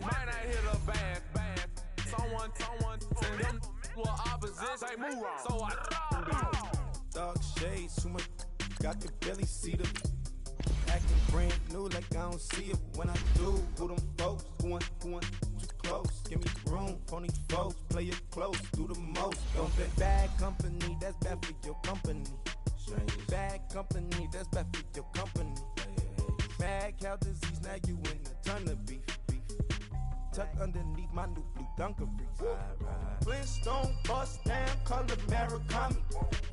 Might not hit a bad. Someone send them. Well, opposition, they move wrong. So I Dark shades, too much. Got the belly see them. Acting brand new like I don't see it when I do. Who them folks? Who want too close? Give me room for these folks. Play it close, do the most. Don't bet bad company, that's bad for your company. Bad company, that's bad for your company. Bad cow disease, now you in a ton of beef. Tuck underneath my new blue Dunkaroos. Flintstone bust down, color Murakami.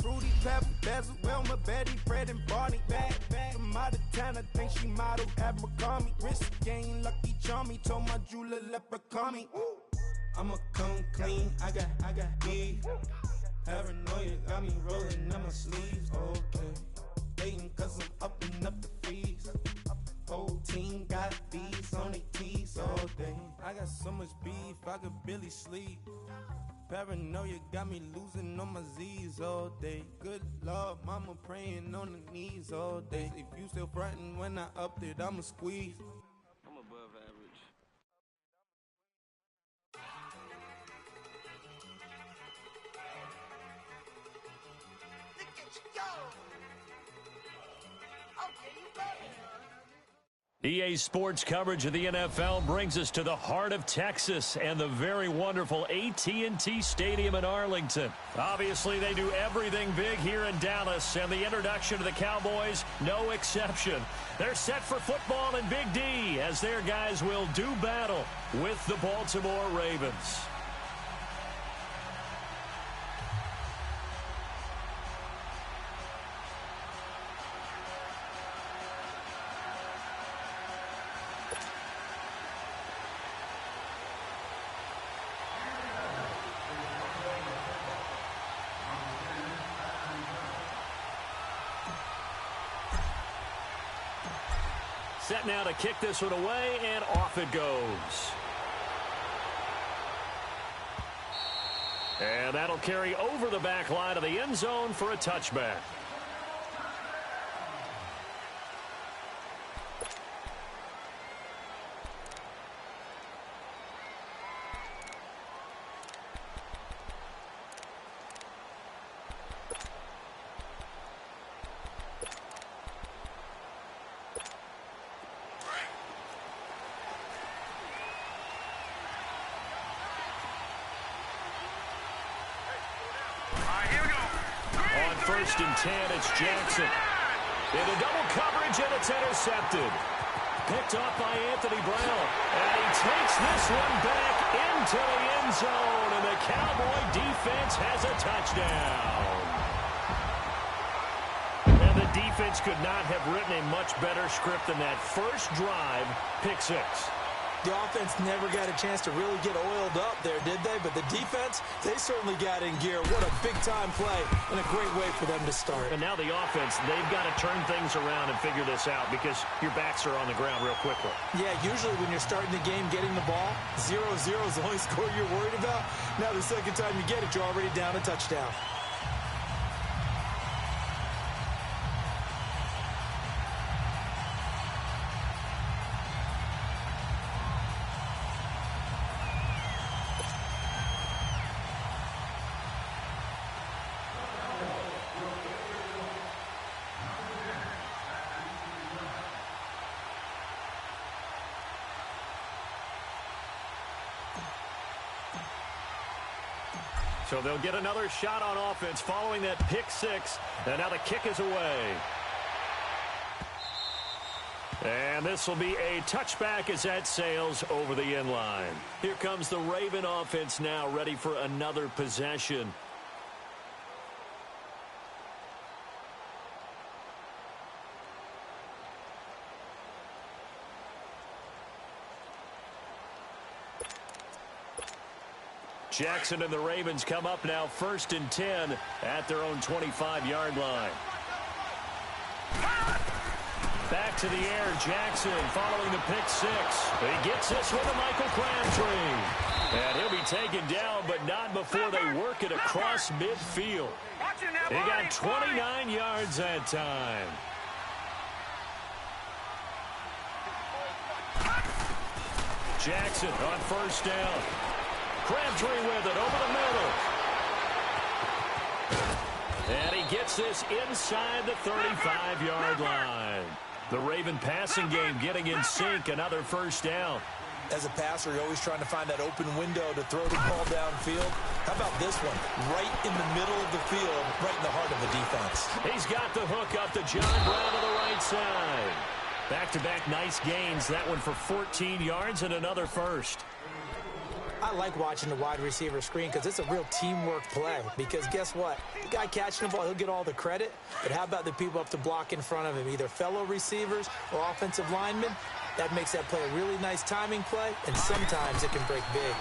Fruity pepper, bezel, Wilma, Betty, Fred, and Barney. Bad from out of town, I think she model Abercrombie. Wrist game, Lucky Charmy, told my jeweler leprechaun me. I'ma come clean, I got beef. Paranoia got me rolling on my sleeves. Okay, dating 'cause I'm upping up the fees. Whole team got these on their tees all day. I got so much beef, I could barely sleep. Paranoia got me losing on my Z's all day. Good Lord, mama praying on the knees all day. If you still frontin' when I up it, I'ma squeeze. I'm above average. Look at you go. Okay, you ready? EA Sports coverage of the NFL brings us to the heart of Texas and the very wonderful AT&T Stadium in Arlington. Obviously, they do everything big here in Dallas, and the introduction to the Cowboys, no exception. They're set for football in Big D as their guys will do battle with the Baltimore Ravens. Set now to kick this one away, and off it goes. And that'll carry over the back line of the end zone for a touchback. First and 10, it's Jackson. Into double coverage, and it's intercepted. Picked off by Anthony Brown. And he takes this one back into the end zone. And the Cowboy defense has a touchdown. And the defense could not have written a much better script than that first drive, pick six. The offense never got a chance to really get oiled up there, did they? But the defense, they certainly got in gear. What a big-time play and a great way for them to start. And now the offense, they've got to turn things around and figure this out because your backs are on the ground real quickly. Yeah, usually when you're starting the game getting the ball, 0-0 is the only score you're worried about. Now the second time you get it, you're already down a touchdown. So they'll get another shot on offense following that pick six. And now the kick is away. And this will be a touchback as that sails over the end line. Here comes the Raven offense now, ready for another possession. Jackson and the Ravens come up now 1st and 10 at their own 25-yard line. Back to the air, Jackson following the pick six. He gets this with a Michael Crabtree. And he'll be taken down, but not before they work it across midfield. He got 29 yards that time. Jackson on 1st down. Crabtree with it over the middle. And he gets this inside the 35-yard line. The Raven passing game getting in sync, another 1st down. As a passer, you're always trying to find that open window to throw the ball downfield. How about this one? Right in the middle of the field, right in the heart of the defense. He's got the hook up to John Brown to the right side. Back-to-back nice gains. That one for 14 yards and another 1st. I like watching the wide receiver screen because it's a real teamwork play. Because guess what? The guy catching the ball, he'll get all the credit. But how about the people up to block in front of him, either fellow receivers or offensive linemen? That makes that play a really nice timing play, and sometimes it can break big.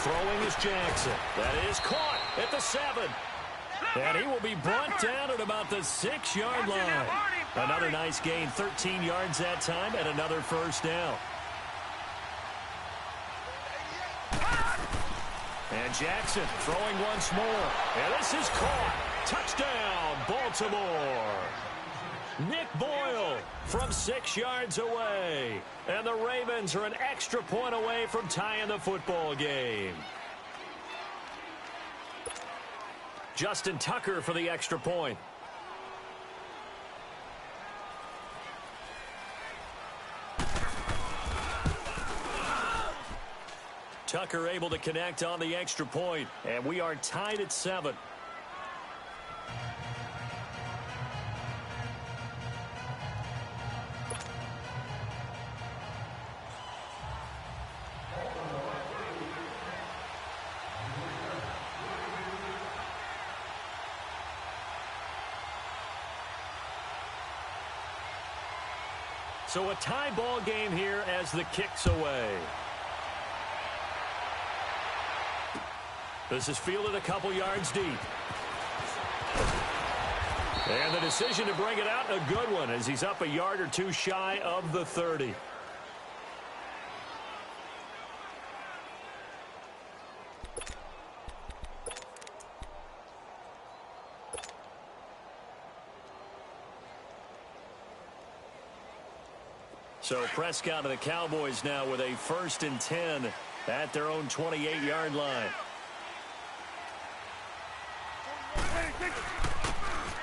Throwing is Jackson. That is caught at the 7. And he will be brought down at about the 6-yard line. Another nice gain, 13 yards that time, and another 1st down. And Jackson throwing once more. And this is caught. Touchdown, Baltimore. Nick Boyle from 6 yards away. And the Ravens are an extra point away from tying the football game. Justin Tucker for the extra point. Tucker able to connect on the extra point, and we are tied at 7. So a tie ball game here as the kick's away. This is fielded a couple yards deep. And the decision to bring it out, a good one, as he's up a yard or two shy of the 30. So Prescott and the Cowboys now with a 1st and 10 at their own 28-yard line.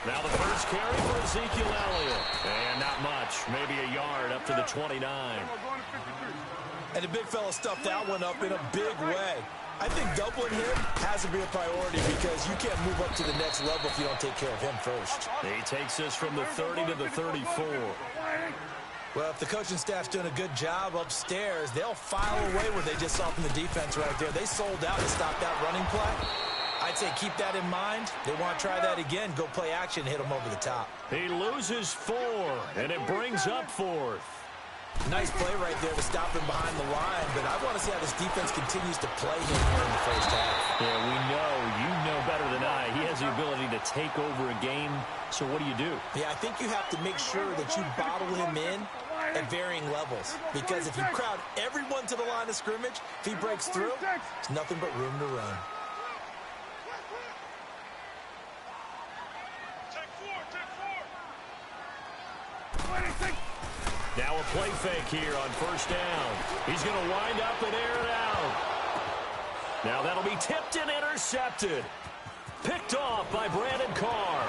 Now the first carry for Ezekiel Elliott. And not much. Maybe a yard up to the 29. And the big fella stuffed that one up in a big way. I think doubling him has to be a priority because you can't move up to the next level if you don't take care of him first. He takes this from the 30 to the 34. Well, if the coaching staff's doing a good job upstairs, they'll file away what they just saw from the defense right there. They sold out to stop that running play. I'd say keep that in mind. They want to try that again. Go play action, hit them over the top. He loses 4, and it brings up 4th. Nice play right there to stop him behind the line, but I want to see how this defense continues to play him here in the first half. Yeah, you know better than I. He has the ability to take over a game, so what do you do? Yeah, I think you have to make sure that you bottle him in at varying levels, because if you crowd everyone to the line of scrimmage, if he breaks through, there's nothing but room to run. Now a play fake here on first down. He's going to wind up and air it out. Now that'll be tipped and intercepted. Picked off by Brandon Carr.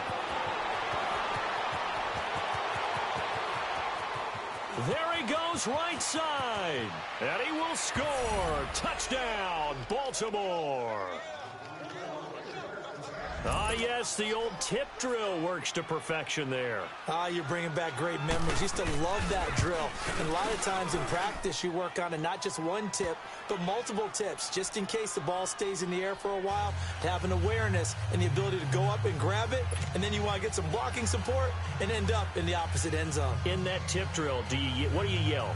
There he goes right side. And he will score. Touchdown, Baltimore. Ah, yes, the old tip drill works to perfection there. Ah, you're bringing back great memories. Used to love that drill. And a lot of times in practice, you work on it, not just one tip, but multiple tips, just in case the ball stays in the air for a while, to have an awareness and the ability to go up and grab it, and then you want to get some blocking support and end up in the opposite end zone. In that tip drill, what do you yell?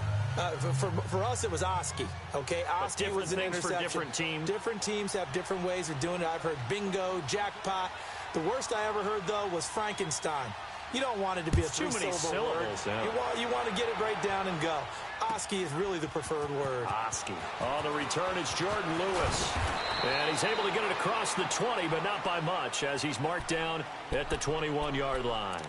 For us, it was Oski. Okay, Oski was an interception. For different teams. Different teams have different ways of doing it. I've heard bingo, jackpot. The worst I ever heard, though, was Frankenstein. You don't want it to be a three-syllable word. Yeah. You want to get it right down and go. Oski is really the preferred word. Oski. On the return, it's Jordan Lewis. And he's able to get it across the 20, but not by much, as he's marked down at the 21-yard line.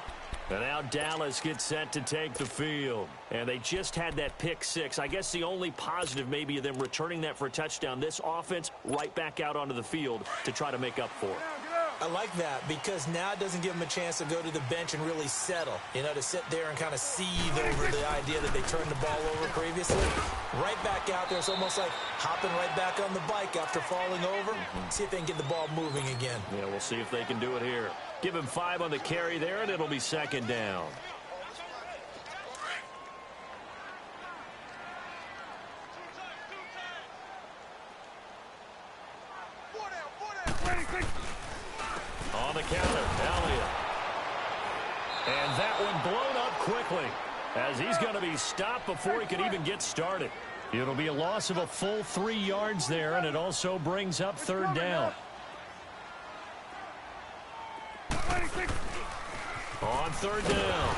And now Dallas gets set to take the field. And they just had that pick six. I guess the only positive maybe of them returning that for a touchdown. This offense right back out onto the field to try to make up for it. I like that because now it doesn't give them a chance to go to the bench and really settle. You know, to sit there and kind of seethe over the idea that they turned the ball over previously. Right back out there. It's almost like hopping right back on the bike after falling over. See if they can get the ball moving again. Yeah, we'll see if they can do it here. Give him 5 on the carry there, and it'll be second down. On the counter, Elliott. And that one blown up quickly as he's going to be stopped before he could even get started. It'll be a loss of a full 3 yards there, and it also brings up third down. On third down,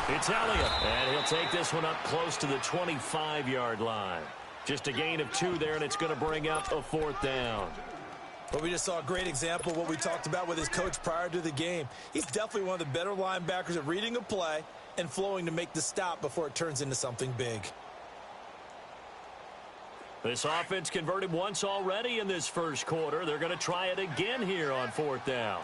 it's Elliott, and he'll take this one up close to the 25-yard line. Just a gain of 2 there, and it's going to bring up a fourth down. Well, we just saw a great example of what we talked about with his coach prior to the game. He's definitely one of the better linebackers at reading a play and flowing to make the stop before it turns into something big. This offense converted once already in this first quarter. They're going to try it again here on fourth down.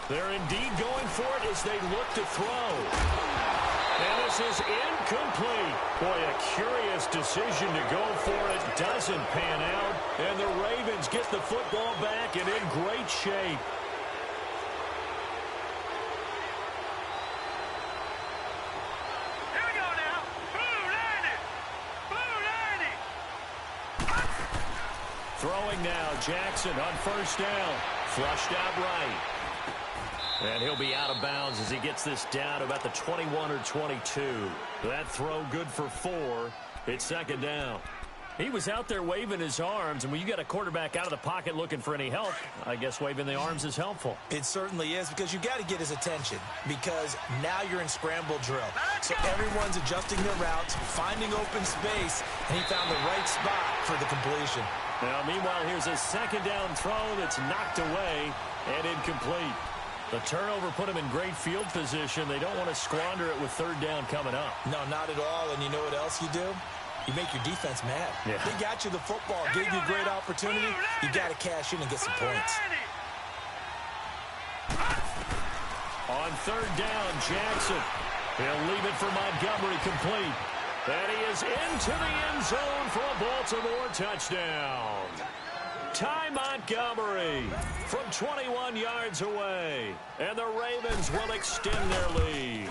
They're indeed going for it as they look to throw. And this is incomplete. Boy, a curious decision to go for it. Doesn't pan out. And the Ravens get the football back and in great shape. Here we go now. Throwing now, Jackson on first down. Flushed out right. And he'll be out of bounds as he gets this down about the 21 or 22. That throw good for 4. It's second down. He was out there waving his arms, and when you get a quarterback out of the pocket looking for any help, I guess waving the arms is helpful. It certainly is, because you got to get his attention, because now you're in scramble drill. So everyone's adjusting their routes, finding open space, and he found the right spot for the completion. Now, meanwhile, here's a second down throw that's knocked away and incomplete. The turnover put him in great field position. They don't want to squander it with third down coming up. No, not at all. And you know what else you do? You make your defense mad. Yeah. They got you the football, gave you a great opportunity. You got to cash in and get some points. On third down, Jackson. He'll leave it for Montgomery complete. And he is into the end zone for a Baltimore touchdown. Ty Montgomery from 21 yards away. And the Ravens will extend their lead.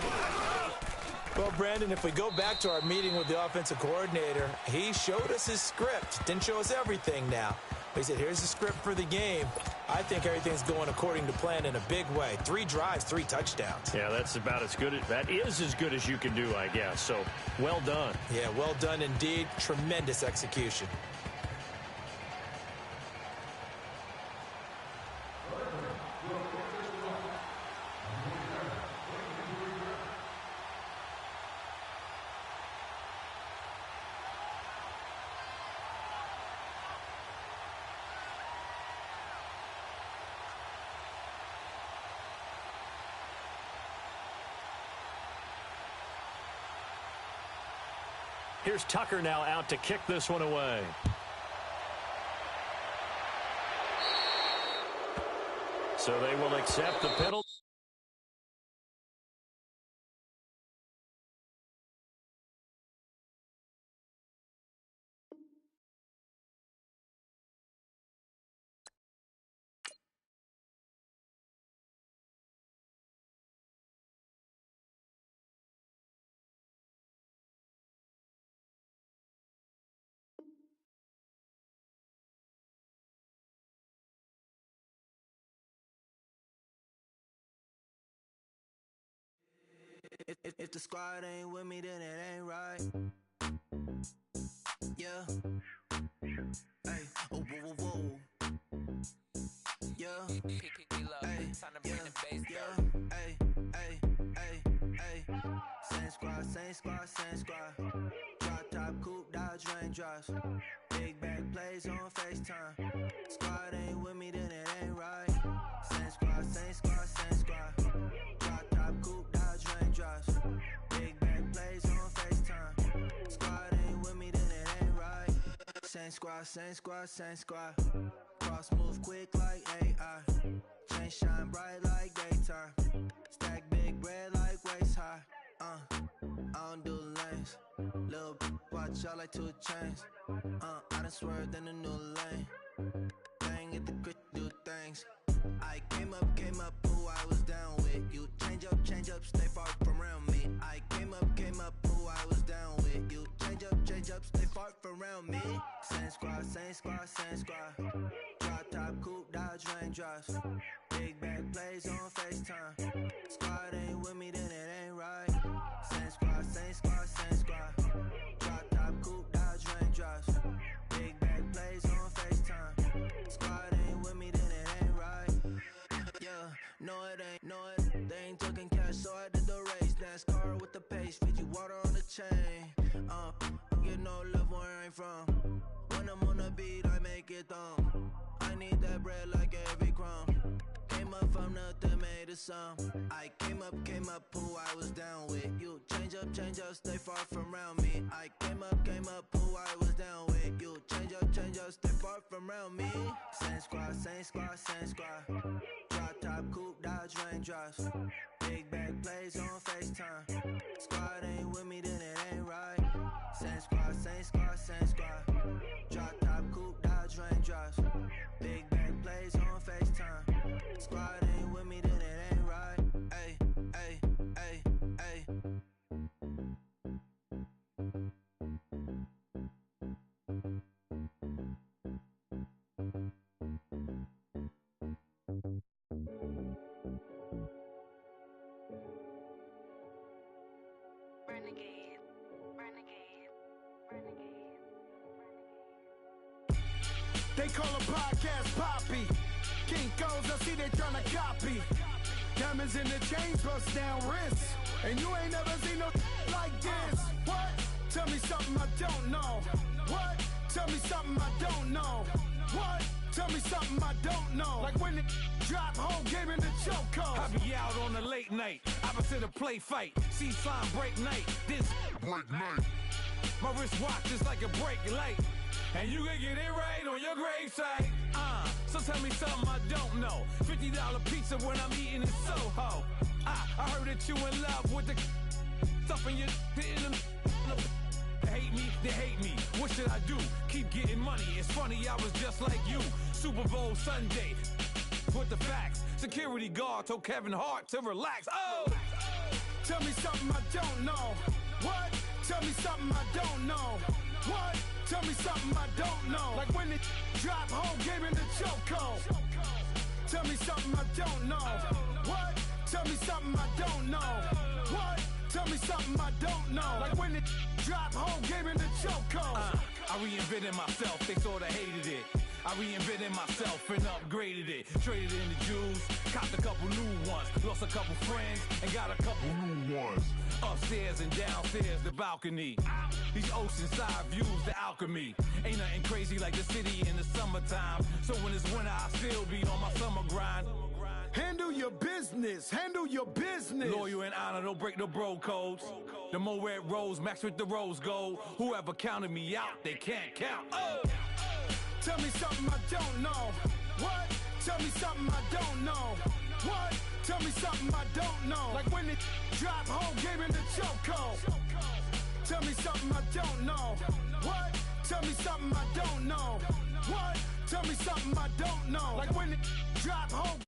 Well, Brandon, if we go back to our meeting with the offensive coordinator, he showed us his script. Didn't show us everything now. He said, here's the script for the game. I think everything's going according to plan in a big way. 3 drives, 3 touchdowns. Yeah, that's about as good. That is as good as you can do, I guess. So, well done. Yeah, well done indeed. Tremendous execution. Here's Tucker now out to kick this one away. So they will accept the penalty. If the squad ain't with me, then it ain't right. Yeah. Hey. Oh, whoa, whoa, whoa. Yeah. Hey. Yeah. Hey. Hey. Hey. Hey. Same squad, same squad, same squad. Drop top, coupe, dodge, raindrops. Big back plays on FaceTime. Squad ain't with me, then it ain't right. Same squad, same squad, same squad. Drop top, coupe, dodge, raindrops. Big back plays on FaceTime. Squad ain't with me, then it ain't right. Same squad, same squad, same squad. Cross move quick like AI. Chain shine bright like daytime. Stack big bread like waist high. I don't do lanes. Lil' watch out like 2 chains. I done swerved in a new lane. Bang at the grit, do things. I came up, who I was down with. You change up, stay far from around me. I came up, who I was down with. You change up, stay far from around me. Same squad, same squad, same squad. Drop top, coupe, dodge, raindrops. Big back plays on FaceTime. Squad ain't with me, then it ain't right. Same squad, same squad, same squad. Drop top, coupe, dodge, raindrops. Big back plays on FaceTime. Squad ain't with me, then it ain't right. Yeah, no it ain't, they ain't talking cash, so I did the race. NASCAR with the pace, Fiji water on the chain. Get no love where I ain't from. When I'm on the beat, I make it thumb. I need that bread like every crumb. Came up from nothing, made a sum. I came up, who I was down with. You change up, stay far from around me. I came up, who I was down with. You change up, stay far from around me. Same squad, same squad, same squad. Drop top, coupe, dodge, raindrops. Big back plays on FaceTime. Squad ain't with me, then it ain't right. Same squad, same squad, same squad. Drop top, coupe, dodge, raindrops. Big back plays on FaceTime. Squad ain't with me, then it ain't right. Ay, ay, ay, ay. They call a podcast Poppy. Kinkos, I see they tryna copy. Diamonds in the chains, bust down wrists. And you ain't never seen no like this. What? Tell me something I don't know. What? Tell me something I don't know. What? Tell me something I don't know. Like when the drop home game in the chokehold. I be out on a late night, opposite a play fight. See sign break night, this break night. My wristwatch is like a brake light. And you can get it right on your gravesite. So tell me something I don't know. $50 pizza when I'm eating in Soho. I heard that you in love with the stuff in your in hate me, they hate me. What should I do? Keep getting money. It's funny, I was just like you. Super Bowl Sunday. With the facts. Security guard told Kevin Hart to relax. Oh! Tell me something I don't know. What? Tell me something I don't know. What? Tell me something I don't know. Like when it drop home, game in the chokehold. Tell me something I don't know. What? Tell me something I don't know. What? Tell me something I don't know. Like when it drop home, game in the chokehold. I reinvented myself, they sorta hated it. I reinvented myself and upgraded it. Traded in the Jews, copped a couple new ones. Lost a couple friends and got a couple new ones. Upstairs and downstairs, the balcony. These oceanside views, the alchemy. Ain't nothing crazy like the city in the summertime. So when it's winter, I still be on my summer grind. Handle your business, handle your business. Loyal and honor, don't break the bro codes. The more red rose, max with the rose gold. Whoever counted me out, they can't count. Oh! Tell me something I don't know. What? Tell me something I don't know. What? Tell me something I don't know. Like when it drop home, game in the chokehold. Tell me something I don't know. What? Tell me something I don't know. What? Tell me something I don't know. Like when it drop home.